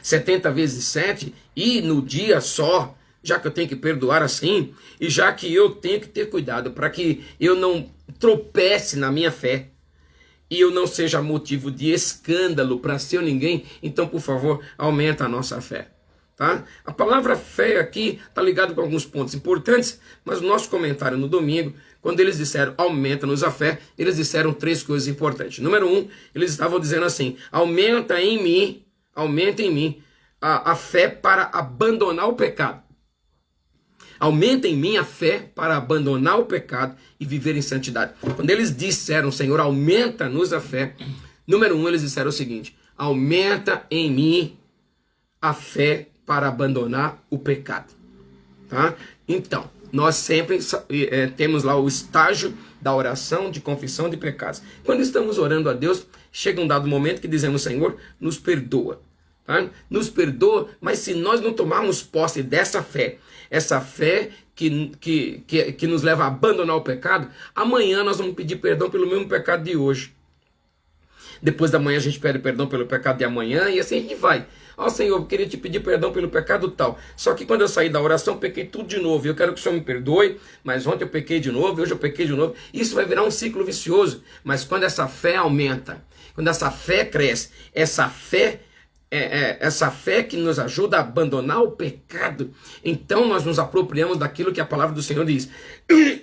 70 vezes 7 e no dia só, já que eu tenho que perdoar assim, e já que eu tenho que ter cuidado para que eu não tropece na minha fé, e eu não seja motivo de escândalo para ser ninguém, então, por favor, aumenta a nossa fé. Tá? A palavra fé aqui está ligada com alguns pontos importantes, mas o nosso comentário no domingo, quando eles disseram aumenta-nos a fé, eles disseram 3 coisas importantes. Número 1, eles estavam dizendo assim, aumenta em mim a fé para abandonar o pecado. Aumenta em mim a fé para abandonar o pecado e viver em santidade. Quando eles disseram, Senhor, aumenta-nos a fé, número 1, eles disseram o seguinte, aumenta em mim a fé para abandonar o pecado. Tá? Então, nós sempre temos lá o estágio da oração de confissão de pecados. Quando estamos orando a Deus, chega um dado momento que dizemos, Senhor, nos perdoa. Tá? Nos perdoa, mas se nós não tomarmos posse dessa fé, essa fé que nos leva a abandonar o pecado, amanhã nós vamos pedir perdão pelo mesmo pecado de hoje. Depois da manhã a gente pede perdão pelo pecado de amanhã e assim a gente vai. Ó Senhor, eu queria te pedir perdão pelo pecado tal. Só que quando eu saí da oração, pequei tudo de novo. Eu quero que o Senhor me perdoe, mas ontem eu pequei de novo, hoje eu pequei de novo. Isso vai virar um ciclo vicioso. Mas quando essa fé aumenta, quando essa fé cresce, essa fé que nos ajuda a abandonar o pecado, então nós nos apropriamos daquilo que a palavra do Senhor diz.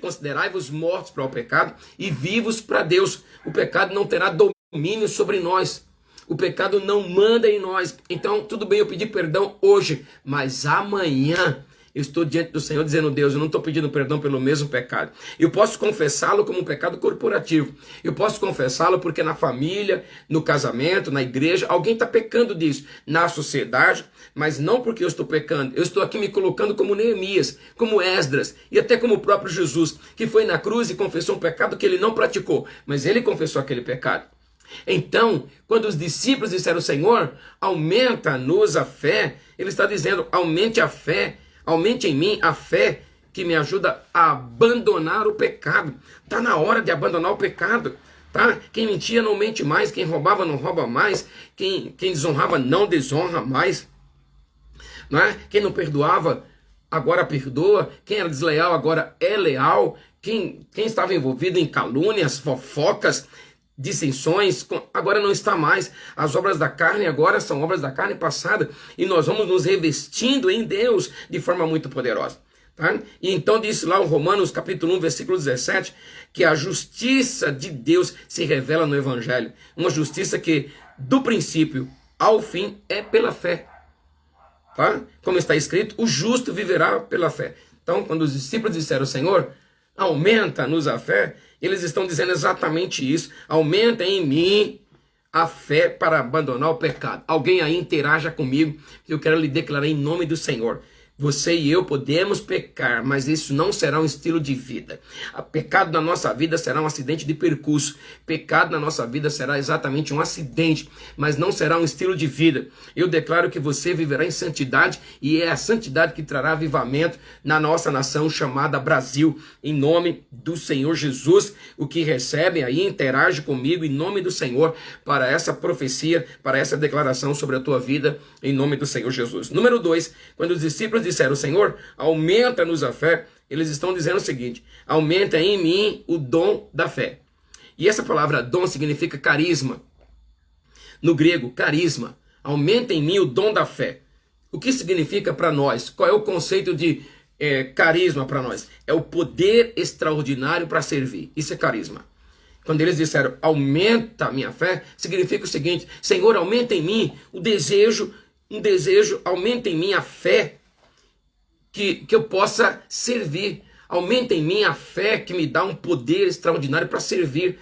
Considerai-vos mortos para o pecado e vivos para Deus. O pecado não terá domínio sobre nós. O pecado não manda em nós. Então, tudo bem eu pedir perdão hoje, mas amanhã eu estou diante do Senhor dizendo, Deus, eu não estou pedindo perdão pelo mesmo pecado. Eu posso confessá-lo como um pecado corporativo. Eu posso confessá-lo porque na família, no casamento, na igreja, alguém está pecando disso. Na sociedade, mas não porque eu estou pecando. Eu estou aqui me colocando como Neemias, como Esdras e até como o próprio Jesus, que foi na cruz e confessou um pecado que ele não praticou, mas ele confessou aquele pecado. Então, quando os discípulos disseram, Senhor, aumenta-nos a fé, ele está dizendo, aumente a fé, aumente em mim a fé que me ajuda a abandonar o pecado. Está na hora de abandonar o pecado. Tá? Quem mentia não mente mais, quem roubava não rouba mais, quem desonrava não desonra mais. Não é? Quem não perdoava agora perdoa, quem era desleal agora é leal, quem estava envolvido em calúnias, fofocas, dissensões, agora não está mais. As obras da carne agora são obras da carne passada, e nós vamos nos revestindo em Deus de forma muito poderosa. Tá? E então disse lá em Romanos capítulo 1, versículo 17, que a justiça de Deus se revela no Evangelho. Uma justiça que, do princípio ao fim, é pela fé. Tá? Como está escrito, o justo viverá pela fé. Então, quando os discípulos disseram, Senhor, aumenta-nos a fé, eles estão dizendo exatamente isso. Aumenta em mim a fé para abandonar o pecado. Alguém aí interaja comigo, eu quero lhe declarar em nome do Senhor. Você e eu podemos pecar, mas isso não será um estilo de vida. O pecado na nossa vida será um acidente de percurso. Pecado na nossa vida será exatamente um acidente, mas não será um estilo de vida. Eu declaro que você viverá em santidade, e é a santidade que trará avivamento na nossa nação chamada Brasil. Em nome do Senhor Jesus, o que recebe aí interage comigo em nome do Senhor para essa profecia, para essa declaração sobre a tua vida, em nome do Senhor Jesus. Número 2, quando os discípulos disseram, Senhor, aumenta-nos a fé, eles estão dizendo o seguinte, aumenta em mim o dom da fé. E essa palavra dom significa carisma. No grego, carisma. Aumenta em mim o dom da fé. O que significa para nós? Qual é o conceito de carisma para nós? É o poder extraordinário para servir. Isso é carisma. Quando eles disseram, aumenta a minha fé, significa o seguinte, Senhor, aumenta em mim o desejo, aumenta em mim a fé, que eu possa servir. Aumenta em mim a fé que me dá um poder extraordinário para servir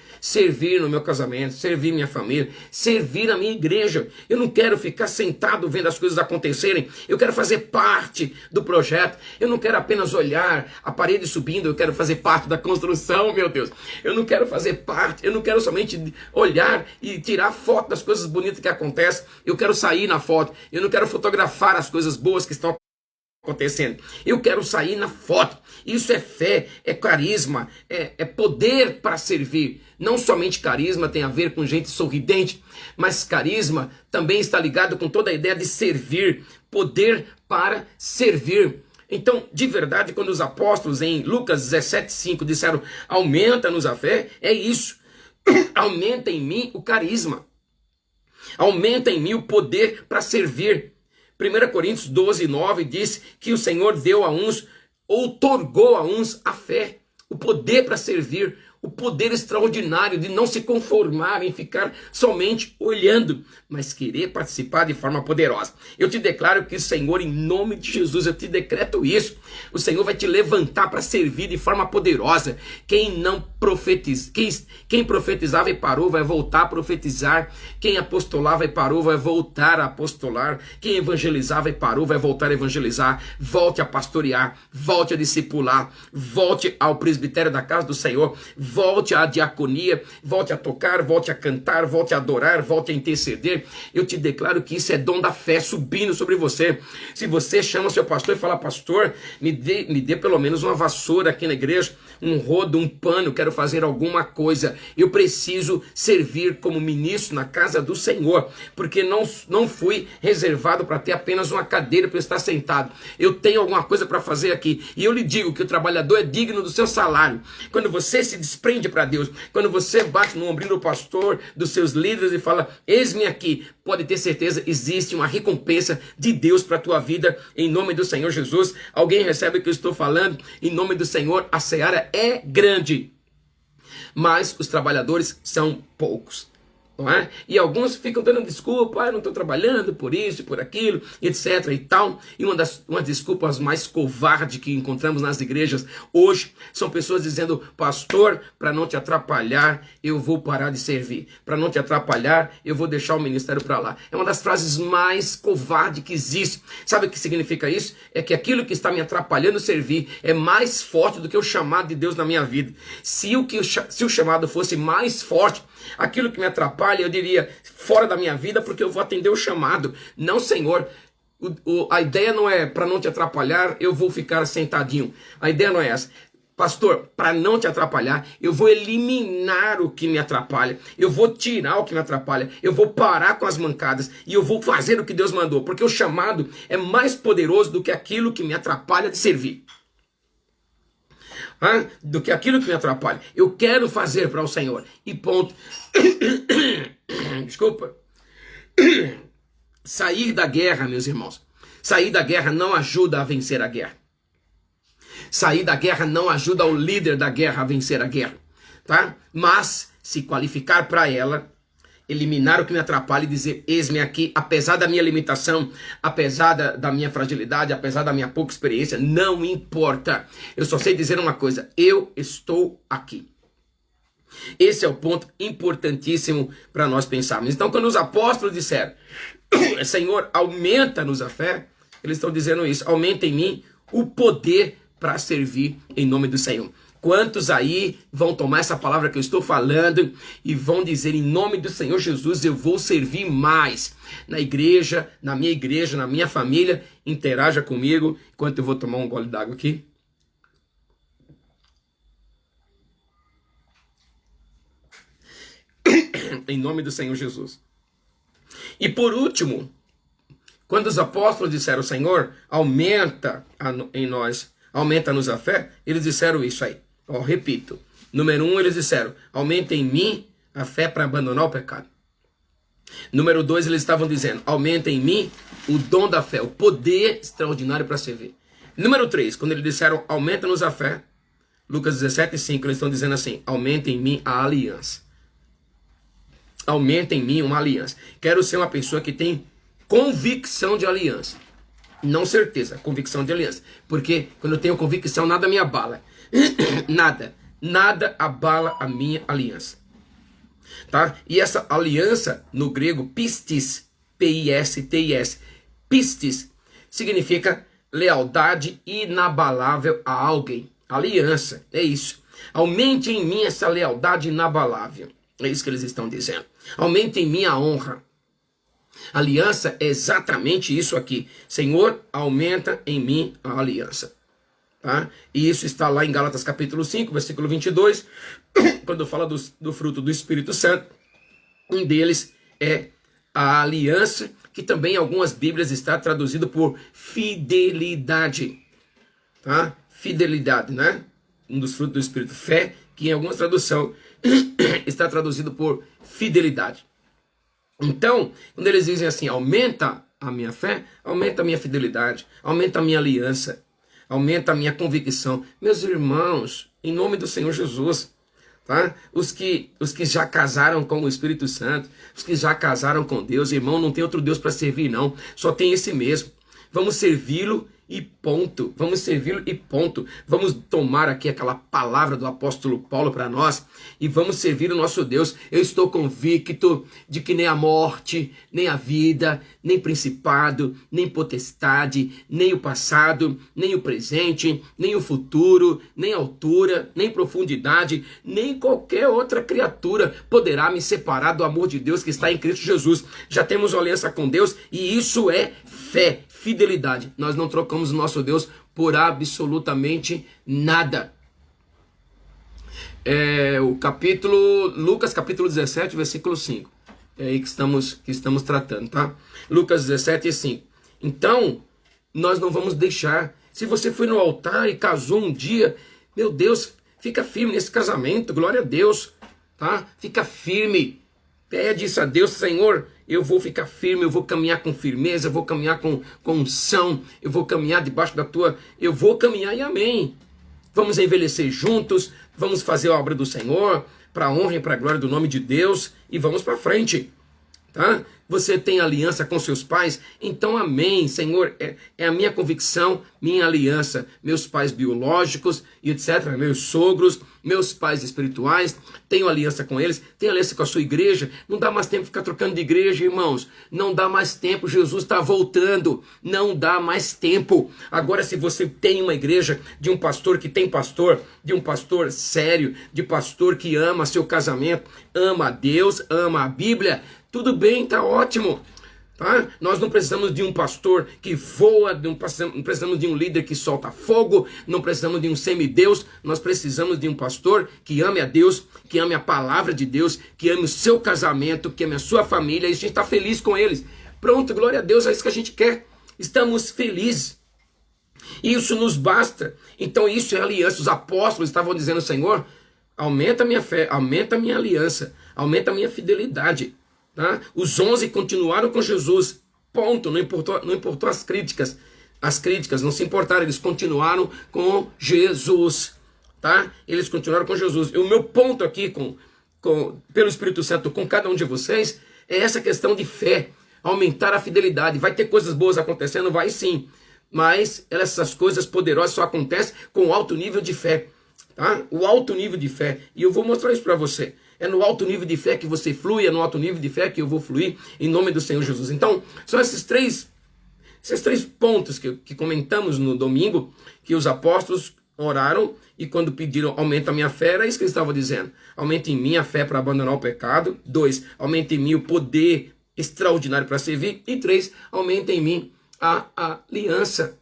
no meu casamento, servir minha família, servir a minha igreja. Eu não quero ficar sentado vendo as coisas acontecerem, eu quero fazer parte do projeto. Eu não quero apenas olhar a parede subindo, eu quero fazer parte da construção, meu Deus. Eu não quero fazer parte, eu não quero somente olhar e tirar foto das coisas bonitas que acontecem, eu quero sair na foto, eu não quero fotografar as coisas boas que estão acontecendo. Eu quero sair na foto. Isso é fé, é carisma, é poder para servir. Não somente carisma tem a ver com gente sorridente, mas carisma também está ligado com toda a ideia de servir, poder para servir. Então, de verdade, quando os apóstolos em Lucas 17:5 disseram, aumenta-nos a fé, é isso. Aumenta em mim o carisma. Aumenta em mim o poder para servir. 1 Coríntios 12:9 diz que o Senhor deu a uns, outorgou a uns a fé, o poder para servir, o poder extraordinário de não se conformar em ficar somente olhando, mas querer participar de forma poderosa. Eu te declaro que o Senhor, em nome de Jesus, eu te decreto isso. O Senhor vai te levantar para servir de forma poderosa. Quem não profetiza, quem profetizava e parou, vai voltar a profetizar. Quem apostolava e parou, vai voltar a apostolar. Quem evangelizava e parou, vai voltar a evangelizar. Volte a pastorear, volte a discipular, volte ao presbitério da casa do Senhor, volte à diaconia, volte a tocar, volte a cantar, volte a adorar, volte a interceder. Eu te declaro que isso é dom da fé subindo sobre você. Se você chama seu pastor e fala, pastor, me dê pelo menos uma vassoura aqui na igreja, um rodo, um pano, quero fazer alguma coisa. Eu preciso servir como ministro na casa do Senhor, porque não fui reservado para ter apenas uma cadeira para estar sentado. Eu tenho alguma coisa para fazer aqui. E eu lhe digo que o trabalhador é digno do seu salário. Quando você se desprende para Deus, quando você bate no ombrinho do pastor, dos seus líderes e fala, eis-me aqui, pode ter certeza, existe uma recompensa de Deus para a tua vida, em nome do Senhor Jesus. Alguém recebe o que eu estou falando? Em nome do Senhor, a seara é grande, mas os trabalhadores são poucos. Não é? E alguns ficam dando desculpa, eu não estou trabalhando por isso, por aquilo, etc. e tal. E uma das desculpas mais covardes que encontramos nas igrejas hoje são pessoas dizendo, pastor, para não te atrapalhar, eu vou parar de servir. Para não te atrapalhar, eu vou deixar o ministério para lá. É uma das frases mais covardes que existe. Sabe o que significa isso? É que aquilo que está me atrapalhando servir é mais forte do que o chamado de Deus na minha vida. Se o chamado fosse mais forte, aquilo que me atrapalha, eu diria, fora da minha vida, porque eu vou atender o chamado. Não, Senhor, a ideia não é para não te atrapalhar, eu vou ficar sentadinho. A ideia não é essa. Pastor, para não te atrapalhar, eu vou eliminar o que me atrapalha, eu vou tirar o que me atrapalha, eu vou parar com as mancadas e eu vou fazer o que Deus mandou, porque o chamado é mais poderoso do que aquilo que me atrapalha de servir. do que aquilo que me atrapalha. Eu quero fazer para o Senhor. E ponto. Desculpa. Sair da guerra, meus irmãos. Sair da guerra não ajuda a vencer a guerra. Sair da guerra não ajuda o líder da guerra a vencer a guerra. Tá? Mas se qualificar para ela, eliminar o que me atrapalha e dizer, eis-me aqui, apesar da minha limitação, apesar da minha fragilidade, apesar da minha pouca experiência, não importa. Eu só sei dizer uma coisa, eu estou aqui. Esse é o ponto importantíssimo para nós pensarmos. Então, quando os apóstolos disseram, Senhor, aumenta-nos a fé, eles estão dizendo isso, aumenta em mim o poder para servir em nome do Senhor. Quantos aí vão tomar essa palavra que eu estou falando e vão dizer em nome do Senhor Jesus, eu vou servir mais na igreja, na minha família, interaja comigo, enquanto eu vou tomar um gole d'água aqui. Em nome do Senhor Jesus. E por último, quando os apóstolos disseram, Senhor, em nós, aumenta-nos a fé, eles disseram isso aí. Ó, repito. Número 1, eles disseram, aumenta em mim a fé para abandonar o pecado. Número 2, eles estavam dizendo, aumenta em mim o dom da fé, o poder extraordinário para servir. Número 3, quando eles disseram, aumenta-nos a fé, Lucas 17:5, eles estão dizendo assim, aumenta em mim a aliança. Aumenta em mim uma aliança. Quero ser uma pessoa que tem convicção de aliança. Não certeza, convicção de aliança. Porque quando eu tenho convicção, nada me abala. Nada abala a minha aliança. Tá? E essa aliança, no grego, pistis, P-I-S-T-I-S, pistis, significa lealdade inabalável a alguém. Aliança, é isso. Aumente em mim essa lealdade inabalável. É isso que eles estão dizendo. Aumente em mim a honra. Aliança é exatamente isso aqui. Senhor, aumenta em mim a aliança. Tá? E isso está lá em Gálatas capítulo 5, versículo 22, quando fala do fruto do Espírito Santo. Um deles é a aliança, que também em algumas Bíblias está traduzido por fidelidade. Tá? Fidelidade, né? Um dos frutos do Espírito. Fé, que em algumas traduções está traduzido por fidelidade. Então, quando eles dizem assim, aumenta a minha fé, aumenta a minha fidelidade, aumenta a minha aliança, aumenta a minha convicção. Meus irmãos, em nome do Senhor Jesus, tá? Os que já casaram com o Espírito Santo, os que já casaram com Deus, irmão, não tem outro Deus para servir não, só tem esse mesmo. Vamos servi-lo e ponto. Vamos servi-lo e ponto. Vamos tomar aqui aquela palavra do apóstolo Paulo para nós e vamos servir o nosso Deus. Eu estou convicto de que nem a morte, nem a vida, nem principado, nem potestade, nem o passado, nem o presente, nem o futuro, nem altura, nem profundidade, nem qualquer outra criatura poderá me separar do amor de Deus que está em Cristo Jesus. Já temos uma aliança com Deus e isso é fé, fidelidade. Nós não trocamos o nosso Deus por absolutamente nada. Lucas capítulo 17, versículo 5. É aí que estamos tratando, tá? Lucas 17, 5. Então, nós não vamos deixar. Se você foi no altar e casou um dia, meu Deus, fica firme nesse casamento, glória a Deus, tá? Fica firme. Pede isso a Deus, Senhor, eu vou ficar firme, eu vou caminhar com firmeza, eu vou caminhar com unção, eu vou caminhar debaixo da tua... Eu vou caminhar e amém. Vamos envelhecer juntos, vamos fazer a obra do Senhor, para a honra e para a glória do nome de Deus, e vamos para frente. Tá? Você tem aliança com seus pais? Então amém, Senhor, é a minha convicção, minha aliança, meus pais biológicos e etc, meus sogros, meus pais espirituais, tenho aliança com eles, tenho aliança com a sua igreja. Não dá mais tempo de ficar trocando de igreja, irmãos, não dá mais tempo, Jesus está voltando, não dá mais tempo. Agora, se você tem uma igreja de um pastor que tem pastor, de um pastor sério, de pastor que ama seu casamento, ama a Deus, ama a Bíblia, tudo bem, tá ótimo, tá? Nós não precisamos de um pastor que voa, não precisamos de um líder que solta fogo, não precisamos de um semideus, nós precisamos de um pastor que ame a Deus, que ame a palavra de Deus, que ame o seu casamento, que ame a sua família, e a gente está feliz com eles. Pronto, glória a Deus, é isso que a gente quer. Estamos felizes. Isso nos basta. Então isso é aliança. Os apóstolos estavam dizendo, Senhor, aumenta a minha fé, aumenta a minha aliança, aumenta a minha fidelidade. Tá? Os 11 continuaram com Jesus. Ponto. Não importou as críticas. As críticas não se importaram. Eles continuaram com Jesus. Tá? Eles continuaram com Jesus. E o meu ponto aqui, pelo Espírito Santo, com cada um de vocês, é essa questão de fé. Aumentar a fidelidade. Vai ter coisas boas acontecendo? Vai sim. Mas essas coisas poderosas só acontecem com alto nível de fé. Tá? O alto nível de fé. E eu vou mostrar isso para você. É no alto nível de fé que você flui, é no alto nível de fé que eu vou fluir, em nome do Senhor Jesus. Então, são esses três pontos que comentamos no domingo, que os apóstolos oraram e quando pediram aumenta a minha fé, era isso que eles estavam dizendo. Aumenta em mim a fé para abandonar o pecado. 2, aumenta em mim o poder extraordinário para servir. E 3, aumenta em mim a aliança.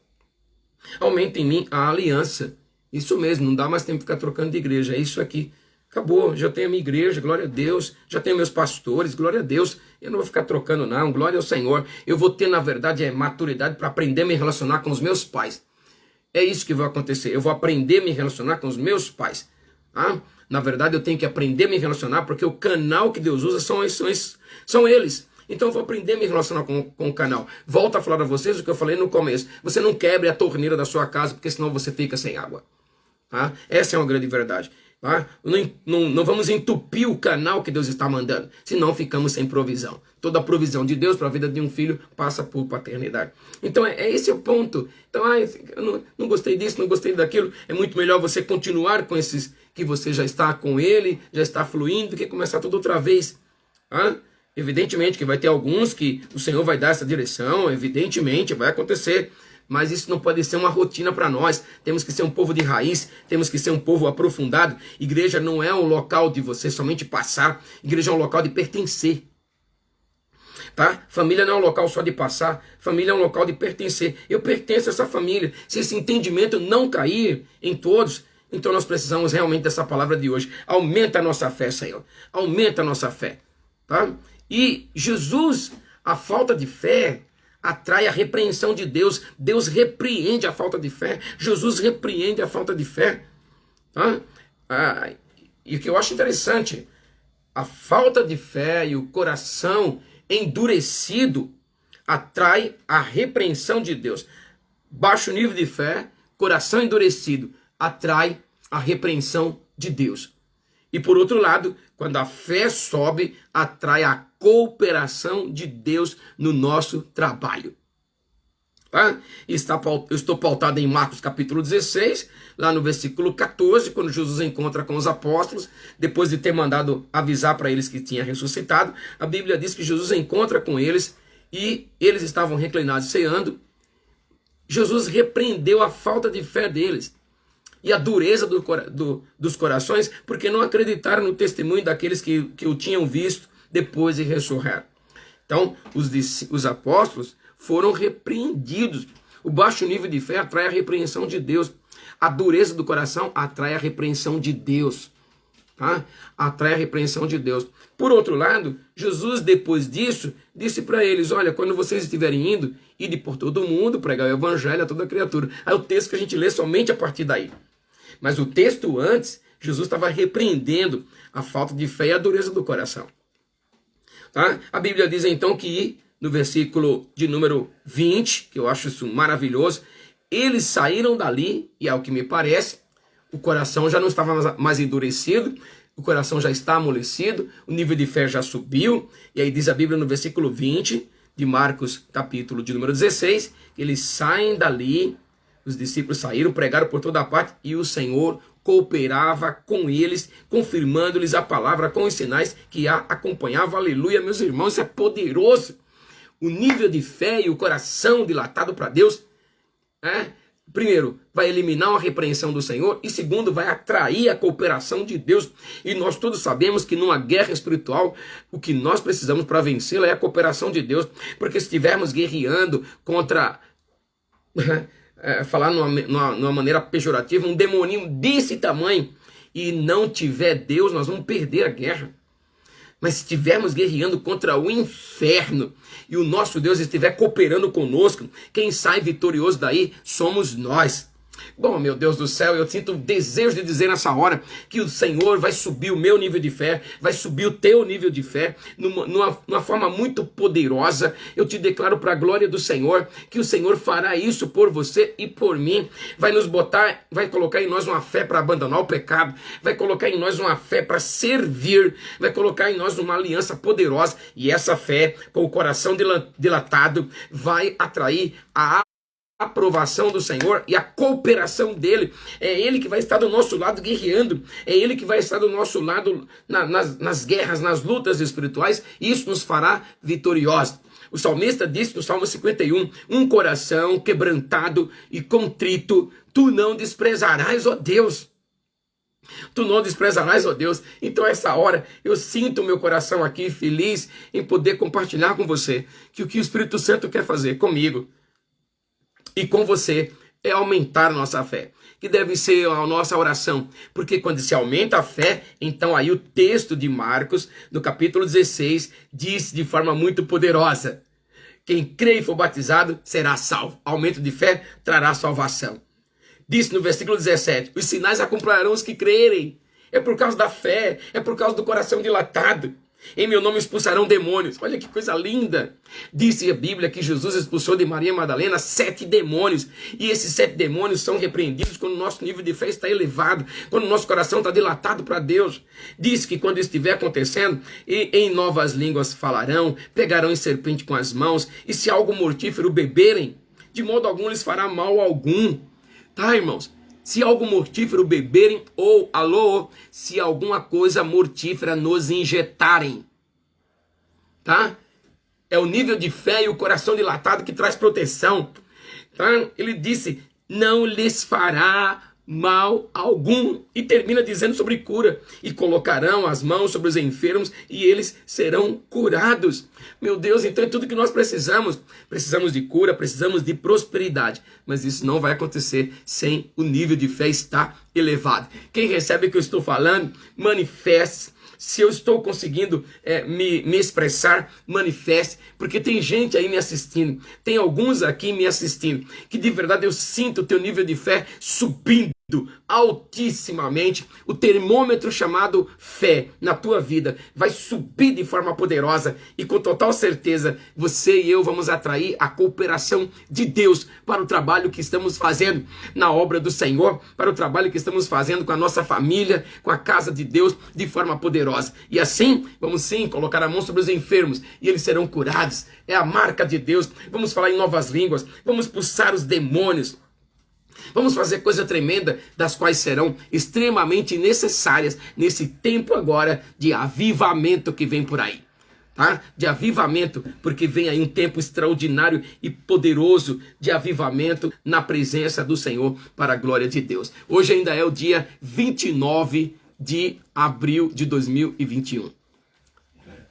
Aumenta em mim a aliança. Isso mesmo, não dá mais tempo de ficar trocando de igreja, é isso aqui. Acabou, já tenho a minha igreja, glória a Deus. Já tenho meus pastores, glória a Deus. Eu não vou ficar trocando não, glória ao Senhor. Eu vou ter, na verdade, maturidade para aprender a me relacionar com os meus pais. É isso que vai acontecer. Eu vou aprender a me relacionar com os meus pais. Ah? Na verdade, eu tenho que aprender a me relacionar porque o canal que Deus usa são eles. Então eu vou aprender a me relacionar com o canal. Volto a falar a vocês o que eu falei no começo. Você não quebre a torneira da sua casa porque senão você fica sem água. Tá? Essa é uma grande verdade. Tá? Não vamos entupir o canal que Deus está mandando, senão ficamos sem provisão. Toda a provisão de Deus para a vida de um filho passa por paternidade. Então esse é o ponto. Então eu não gostei disso, não gostei daquilo. É muito melhor você continuar com esses que você já está com ele, já está fluindo, do que começar tudo outra vez. Tá? Evidentemente que vai ter alguns que o Senhor vai dar essa direção, evidentemente vai acontecer. Mas isso não pode ser uma rotina para nós. Temos que ser um povo de raiz, temos que ser um povo aprofundado. Igreja não é um local de você somente passar. Igreja é um local de pertencer. Tá? Família não é um local só de passar. Família é um local de pertencer. Eu pertenço a essa família. Se esse entendimento não cair em todos, então nós precisamos realmente dessa palavra de hoje. Aumenta a nossa fé, Senhor. Aumenta a nossa fé. Tá? E Jesus, a falta de fé atrai a repreensão de Deus. Deus repreende a falta de fé. Jesus repreende a falta de fé. Tá? E o que eu acho interessante, a falta de fé e o coração endurecido atrai a repreensão de Deus. Baixo nível de fé, coração endurecido, atrai a repreensão de Deus. E por outro lado, quando a fé sobe, atrai a cooperação de Deus no nosso trabalho. Tá? Eu estou pautado em Marcos capítulo 16, lá no versículo 14, quando Jesus encontra com os apóstolos, depois de ter mandado avisar para eles que tinha ressuscitado, a Bíblia diz que Jesus encontra com eles e eles estavam reclinados ceando. Jesus repreendeu a falta de fé deles e a dureza dos corações, porque não acreditaram no testemunho daqueles que o tinham visto depois de ressurrar. Então, os apóstolos foram repreendidos. O baixo nível de fé atrai a repreensão de Deus. A dureza do coração atrai a repreensão de Deus. Tá? Atrai a repreensão de Deus. Por outro lado, Jesus, depois disso, disse para eles, olha, quando vocês estiverem indo, ide por todo o mundo, pregar o evangelho a toda criatura. Aí o texto que a gente lê somente a partir daí. Mas o texto antes, Jesus estava repreendendo a falta de fé e a dureza do coração. Tá? A Bíblia diz então que, no versículo de número 20, que eu acho isso maravilhoso, eles saíram dali, e ao que me parece, o coração já não estava mais endurecido, o coração já está amolecido, o nível de fé já subiu, e aí diz a Bíblia no versículo 20, de Marcos, capítulo de número 16, eles saem dali, os discípulos saíram, pregaram por toda parte, e o Senhor cooperava com eles, confirmando-lhes a palavra com os sinais que a acompanhavam. Aleluia, meus irmãos, isso é poderoso. O nível de fé e o coração dilatado para Deus, primeiro, vai eliminar uma repreensão do Senhor, e segundo, vai atrair a cooperação de Deus. E nós todos sabemos que numa guerra espiritual, o que nós precisamos para vencê-la é a cooperação de Deus, porque se estivermos guerreando contra... falar numa maneira pejorativa, um demoninho desse tamanho, e não tiver Deus, nós vamos perder a guerra. Mas se estivermos guerreando contra o inferno e o nosso Deus estiver cooperando conosco, quem sai vitorioso daí somos nós. Bom, meu Deus do céu, eu sinto o desejo de dizer nessa hora que o Senhor vai subir o meu nível de fé, vai subir o teu nível de fé, numa forma muito poderosa. Eu te declaro para a glória do Senhor, que o Senhor fará isso por você e por mim. Vai nos botar, vai colocar em nós uma fé para abandonar o pecado, vai colocar em nós uma fé para servir, vai colocar em nós uma aliança poderosa, e essa fé, com o coração dilatado, vai atrair a aprovação do Senhor e a cooperação dele. É ele que vai estar do nosso lado guerreando, é ele que vai estar do nosso lado nas guerras, nas lutas espirituais, e isso nos fará vitoriosos. O salmista disse no Salmo 51, um coração quebrantado e contrito, tu não desprezarás, ó Deus. Tu não desprezarás, ó Deus. Então essa hora eu sinto o meu coração aqui feliz em poder compartilhar com você que o Espírito Santo quer fazer comigo e com você é aumentar a nossa fé, que deve ser a nossa oração, porque quando se aumenta a fé, então aí o texto de Marcos, no capítulo 16, diz de forma muito poderosa, quem crê e for batizado será salvo. Aumento de fé trará salvação. Diz no versículo 17, os sinais acompanharão os que crerem. É por causa da fé, é por causa do coração dilatado. Em meu nome expulsarão demônios. Olha que coisa linda. Disse a Bíblia que Jesus expulsou de Maria Madalena 7 demônios. E esses 7 demônios são repreendidos quando o nosso nível de fé está elevado, quando o nosso coração está dilatado para Deus. Diz que quando estiver acontecendo, em novas línguas falarão, pegarão em serpente com as mãos, e se algo mortífero beberem, de modo algum lhes fará mal algum. Tá, irmãos? Se algo mortífero beberem, ou, se alguma coisa mortífera nos injetarem. Tá? É o nível de fé e o coração dilatado que traz proteção. Tá? Ele disse, não lhes fará mal algum. E termina dizendo sobre cura. E colocarão as mãos sobre os enfermos e eles serão curados. Meu Deus, então é tudo que nós precisamos. Precisamos de cura, precisamos de prosperidade. Mas isso não vai acontecer sem o nível de fé estar elevado. Quem recebe o que eu estou falando, manifeste. Se eu estou conseguindo me expressar, manifeste, porque tem gente aí me assistindo, tem alguns aqui me assistindo, que de verdade eu sinto o teu nível de fé subindo altissimamente. O termômetro chamado fé na tua vida vai subir de forma poderosa, e com total certeza você e eu vamos atrair a cooperação de Deus para o trabalho que estamos fazendo na obra do Senhor, para o trabalho que estamos fazendo com a nossa família, com a casa de Deus, de forma poderosa. E assim, vamos sim colocar a mão sobre os enfermos e eles serão curados. É a marca de Deus. Vamos falar em novas línguas, vamos expulsar os demônios. Vamos fazer coisa tremenda, das quais serão extremamente necessárias nesse tempo agora de avivamento que vem por aí. Tá? De avivamento, porque vem aí um tempo extraordinário e poderoso de avivamento na presença do Senhor, para a glória de Deus. Hoje ainda é o dia 29 de abril de 2021.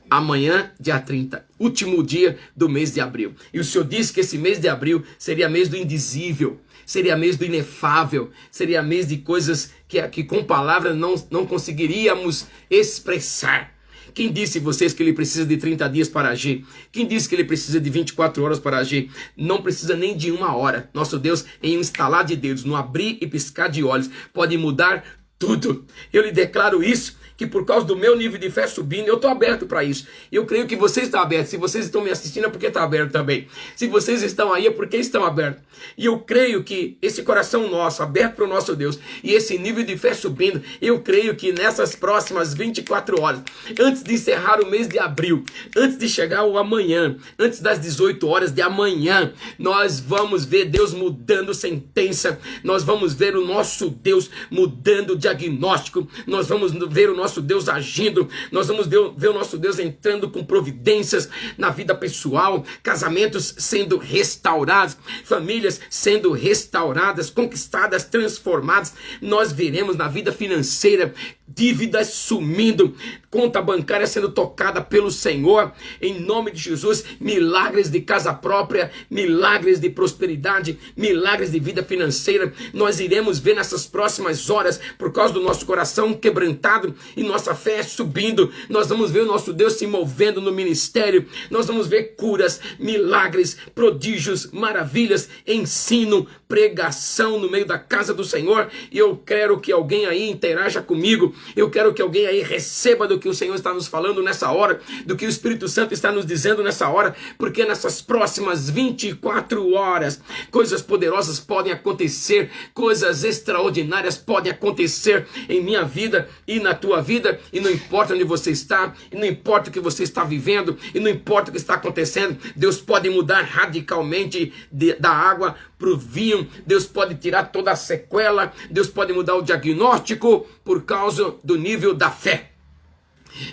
Amanhã, dia 30, último dia do mês de abril. E o Senhor disse que esse mês de abril seria mês do indizível, seria mês do inefável, seria mês de coisas que com palavras não conseguiríamos expressar. Quem disse vocês que ele precisa de 30 dias para agir? Quem disse que ele precisa de 24 horas para agir? Não precisa nem de 1 hora. Nosso Deus, em um estalar de dedos, no abrir e piscar de olhos, pode mudar tudo. Eu lhe declaro isso, que por causa do meu nível de fé subindo, eu estou aberto para isso. Eu creio que vocês estão abertos. Se vocês estão me assistindo é porque está aberto também. Se vocês estão aí é porque estão abertos. E eu creio que esse coração nosso, aberto para o nosso Deus, e esse nível de fé subindo, eu creio que nessas próximas 24 horas, antes de encerrar o mês de abril, antes de chegar o amanhã, antes das 18 horas de amanhã, nós vamos ver Deus mudando sentença, nós vamos ver o nosso Deus mudando diagnóstico, nós vamos ver o nosso Deus agindo, nós vamos ver o nosso Deus entrando com providências na vida pessoal, casamentos sendo restaurados, famílias sendo restauradas, conquistadas, transformadas. Nós veremos na vida financeira dívidas sumindo, conta bancária sendo tocada pelo Senhor, em nome de Jesus, milagres de casa própria, milagres de prosperidade, milagres de vida financeira, nós iremos ver nessas próximas horas, por causa do nosso coração quebrantado e nossa fé subindo, nós vamos ver o nosso Deus se movendo no ministério, nós vamos ver curas, milagres, prodígios, maravilhas, ensino, pregação no meio da casa do Senhor, e eu quero que alguém aí interaja comigo, eu quero que alguém aí receba do que o Senhor está nos falando nessa hora, do que o Espírito Santo está nos dizendo nessa hora, porque nessas próximas 24 horas, coisas poderosas podem acontecer, coisas extraordinárias podem acontecer em minha vida e na tua vida, e não importa onde você está, e não importa o que você está vivendo, e não importa o que está acontecendo, Deus pode mudar radicalmente da água para o vinho, Deus pode tirar toda a sequela, Deus pode mudar o diagnóstico por causa do nível da fé.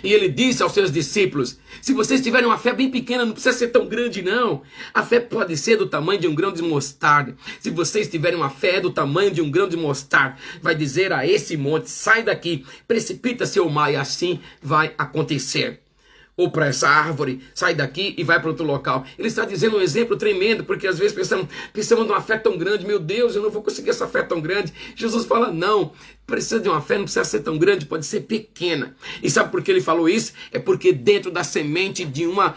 E ele disse aos seus discípulos, se vocês tiverem uma fé bem pequena, não precisa ser tão grande não, a fé pode ser do tamanho de um grão de mostarda. Se vocês tiverem uma fé do tamanho de um grão de mostarda, vai dizer a esse monte, sai daqui, precipita-se ao mar, e assim vai acontecer. Ou para essa árvore, sai daqui e vai para outro local. Ele está dizendo um exemplo tremendo, porque às vezes pensamos numa fé tão grande, meu Deus, eu não vou conseguir essa fé tão grande. Jesus fala, não, precisa de uma fé, não precisa ser tão grande, pode ser pequena. E sabe por que ele falou isso? É porque dentro da semente de uma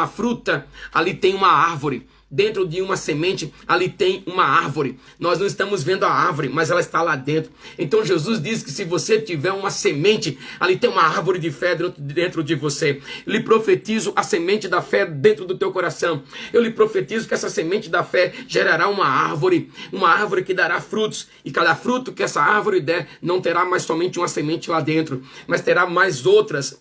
fruta, ali tem uma árvore. Dentro de uma semente, ali tem uma árvore. Nós não estamos vendo a árvore, mas ela está lá dentro. Então Jesus diz que se você tiver uma semente, ali tem uma árvore de fé dentro de você. Eu lhe profetizo a semente da fé dentro do teu coração. Eu lhe profetizo que essa semente da fé gerará uma árvore que dará frutos. E cada fruto que essa árvore der, não terá mais somente uma semente lá dentro, mas terá mais outras.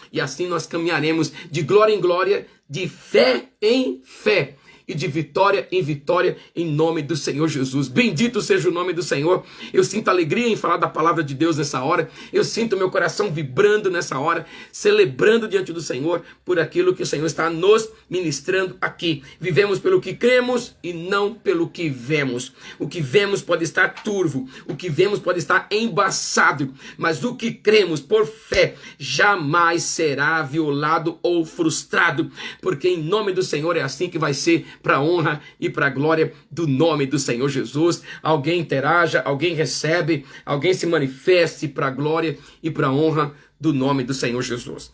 E assim nós caminharemos de glória em glória, de fé em fé e de vitória em vitória, em nome do Senhor Jesus. Bendito seja o nome do Senhor. Eu sinto alegria em falar da palavra de Deus nessa hora. Eu sinto meu coração vibrando nessa hora, celebrando diante do Senhor por aquilo que o Senhor está nos ministrando aqui. Vivemos pelo que cremos e não pelo que vemos. O que vemos pode estar turvo, o que vemos pode estar embaçado, mas o que cremos por fé jamais será violado ou frustrado, porque em nome do Senhor é assim que vai ser, para a honra e para a glória do nome do Senhor Jesus. Alguém interaja, alguém recebe, alguém se manifeste para a glória e para a honra do nome do Senhor Jesus.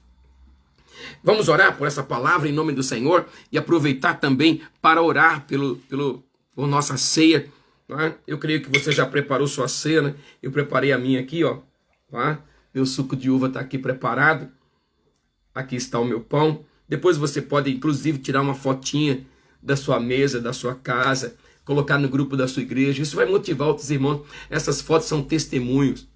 Vamos orar por essa palavra em nome do Senhor e aproveitar também para orar por nossa ceia. Tá? Eu creio que você já preparou sua ceia, né? Eu preparei a minha aqui, ó. Tá? Meu suco de uva está aqui preparado. Aqui está o meu pão. Depois você pode inclusive tirar uma fotinha da sua mesa, da sua casa, colocar no grupo da sua igreja. Isso vai motivar outros irmãos. Essas fotos são testemunhos,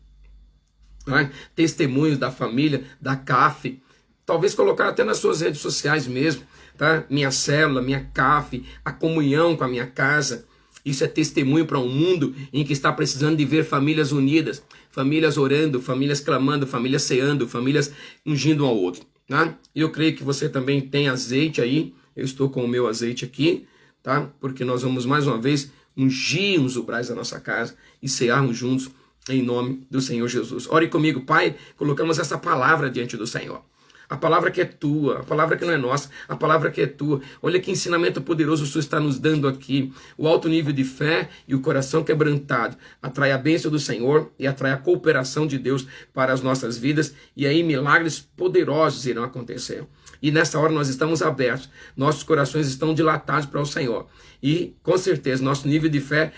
né? Testemunhos da família, da CAF. Talvez colocar até nas suas redes sociais mesmo, tá? Minha célula, minha CAF, a comunhão com a minha casa. Isso é testemunho para um mundo em que está precisando de ver famílias unidas, famílias orando, famílias clamando, famílias ceando, famílias ungindo um ao outro, tá? E eu creio que você também tem azeite aí. Eu estou com o meu azeite aqui, tá? Porque nós vamos mais uma vez ungir os umbrais da nossa casa e cearmos juntos em nome do Senhor Jesus. Ore comigo, Pai, colocamos essa palavra diante do Senhor. A palavra que é tua, a palavra que não é nossa, a palavra que é tua. Olha que ensinamento poderoso o Senhor está nos dando aqui. O alto nível de fé e o coração quebrantado atrai a bênção do Senhor e atrai a cooperação de Deus para as nossas vidas. E aí milagres poderosos irão acontecer. E nessa hora nós estamos abertos, nossos corações estão dilatados para o Senhor. E com certeza nosso nível de fé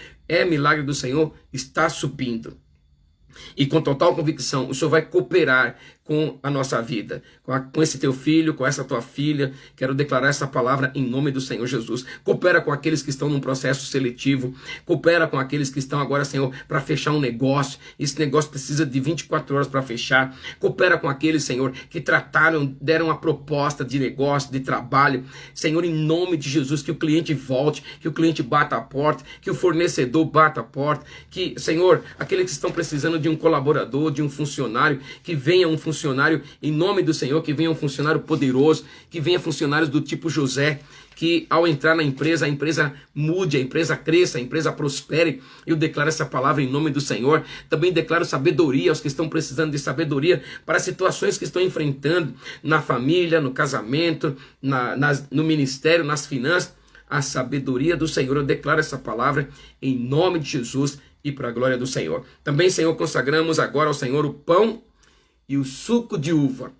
milagre do Senhor, está subindo. E com total convicção, o Senhor vai cooperar com a nossa vida, com esse teu filho, com essa tua filha. Quero declarar essa palavra em nome do Senhor Jesus. Coopera com aqueles que estão num processo seletivo, coopera com aqueles que estão agora, Senhor, para fechar um negócio. Esse negócio precisa de 24 horas para fechar. Coopera com aqueles, Senhor, que deram uma proposta de negócio, de trabalho. Senhor, em nome de Jesus, que o cliente volte, que o cliente bata a porta, que o fornecedor bata a porta, que, Senhor, aqueles que estão precisando de um colaborador, de um funcionário, que venha um funcionário funcionário em nome do Senhor, que venha um funcionário poderoso, que venha funcionários do tipo José, que ao entrar na empresa, a empresa mude, a empresa cresça, a empresa prospere. Eu declaro essa palavra em nome do Senhor. Também declaro sabedoria aos que estão precisando de sabedoria para situações que estão enfrentando na família, no casamento, no ministério, nas finanças. A sabedoria do Senhor, eu declaro essa palavra em nome de Jesus e para a glória do Senhor. Também, Senhor, consagramos agora ao Senhor o pão e o suco de uvas,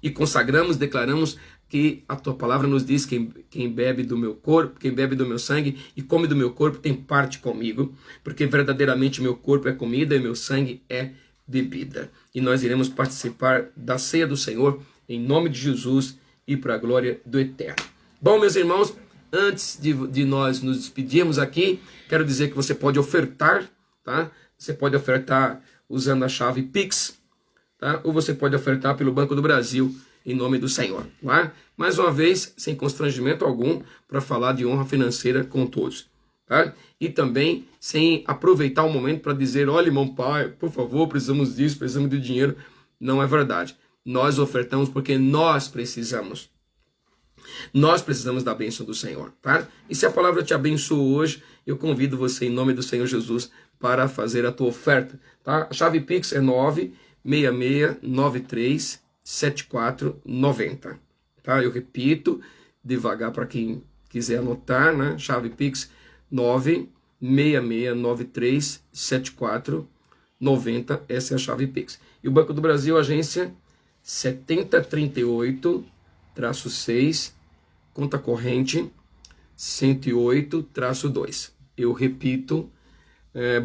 e consagramos, declaramos que a tua palavra nos diz que quem bebe do meu corpo, quem bebe do meu sangue e come do meu corpo tem parte comigo, porque verdadeiramente meu corpo é comida e meu sangue é bebida. E nós iremos participar da ceia do Senhor em nome de Jesus e para a glória do Eterno. Bom, meus irmãos, antes de nós nos despedirmos aqui, quero dizer que você pode ofertar, tá? Você pode ofertar usando a chave Pix, tá? Ou você pode ofertar pelo Banco do Brasil, em nome do Senhor, tá? Mais uma vez, sem constrangimento algum, para falar de honra financeira com todos, tá? E também sem aproveitar o momento para dizer, olha, irmão pai, por favor, precisamos disso, precisamos de dinheiro. Não é verdade. Nós ofertamos porque nós precisamos. Nós precisamos da bênção do Senhor, tá? E se a palavra te abençoou hoje, eu convido você, em nome do Senhor Jesus, para fazer a tua oferta, tá? A chave Pix é 966937490, tá? Eu repito, devagar para quem quiser anotar, né? Chave Pix 966937490, essa é a chave Pix. E o Banco do Brasil, agência 7038-6, conta corrente 108-2. Eu repito,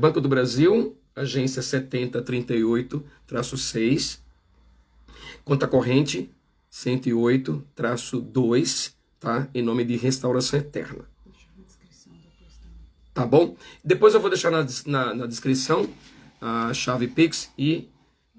Banco do Brasil, agência 7038-6, conta corrente 108-2, tá? Em nome de Restauração Eterna. Tá bom? Depois eu vou deixar na descrição a chave Pix e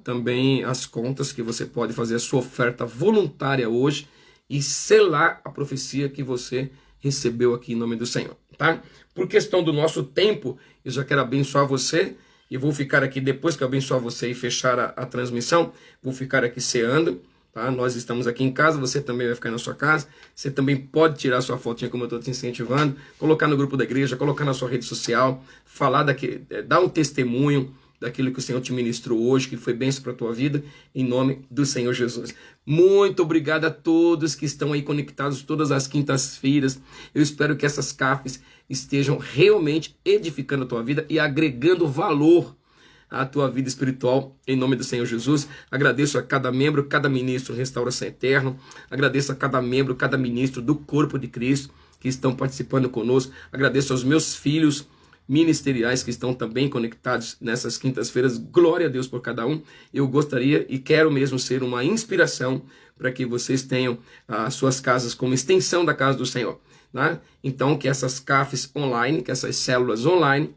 também as contas que você pode fazer a sua oferta voluntária hoje e selar a profecia que você recebeu aqui em nome do Senhor, tá? Por questão do nosso tempo, eu já quero abençoar você e vou ficar aqui, depois que eu abençoar você e fechar a transmissão, vou ficar aqui ceando, tá? Nós estamos aqui em casa, você também vai ficar na sua casa, você também pode tirar sua fotinha como eu estou te incentivando, colocar no grupo da igreja, colocar na sua rede social, falar dar um testemunho daquilo que o Senhor te ministrou hoje, que foi bênção para a tua vida, em nome do Senhor Jesus. Muito obrigado a todos que estão aí conectados todas as quintas-feiras. Eu espero que essas cafés estejam realmente edificando a tua vida e agregando valor à tua vida espiritual, em nome do Senhor Jesus. Agradeço a cada membro, cada ministro Restauração Eterna. Agradeço a cada membro, cada ministro do corpo de Cristo que estão participando conosco. Agradeço aos meus filhos ministeriais que estão também conectados nessas quintas-feiras. Glória a Deus por cada um. Eu gostaria e quero mesmo ser uma inspiração para que vocês tenham as suas casas como extensão da casa do Senhor, né? Então que essas cafés online, que essas células online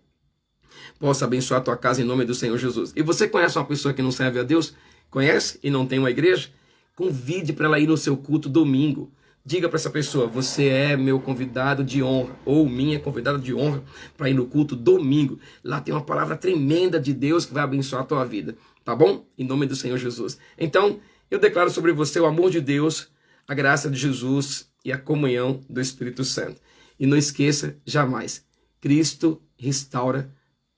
possam abençoar a tua casa em nome do Senhor Jesus. E você conhece uma pessoa que não serve a Deus? Conhece e não tem uma igreja? Convide para ela ir no seu culto domingo. Diga para essa pessoa, você é meu convidado de honra, ou minha convidada de honra, para ir no culto domingo. Lá tem uma palavra tremenda de Deus que vai abençoar a tua vida, tá bom? Em nome do Senhor Jesus. Então, eu declaro sobre você o amor de Deus, a graça de Jesus e a comunhão do Espírito Santo. E não esqueça jamais, Cristo restaura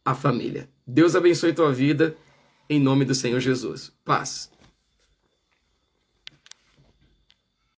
a família. Deus abençoe tua vida, em nome do Senhor Jesus. Paz.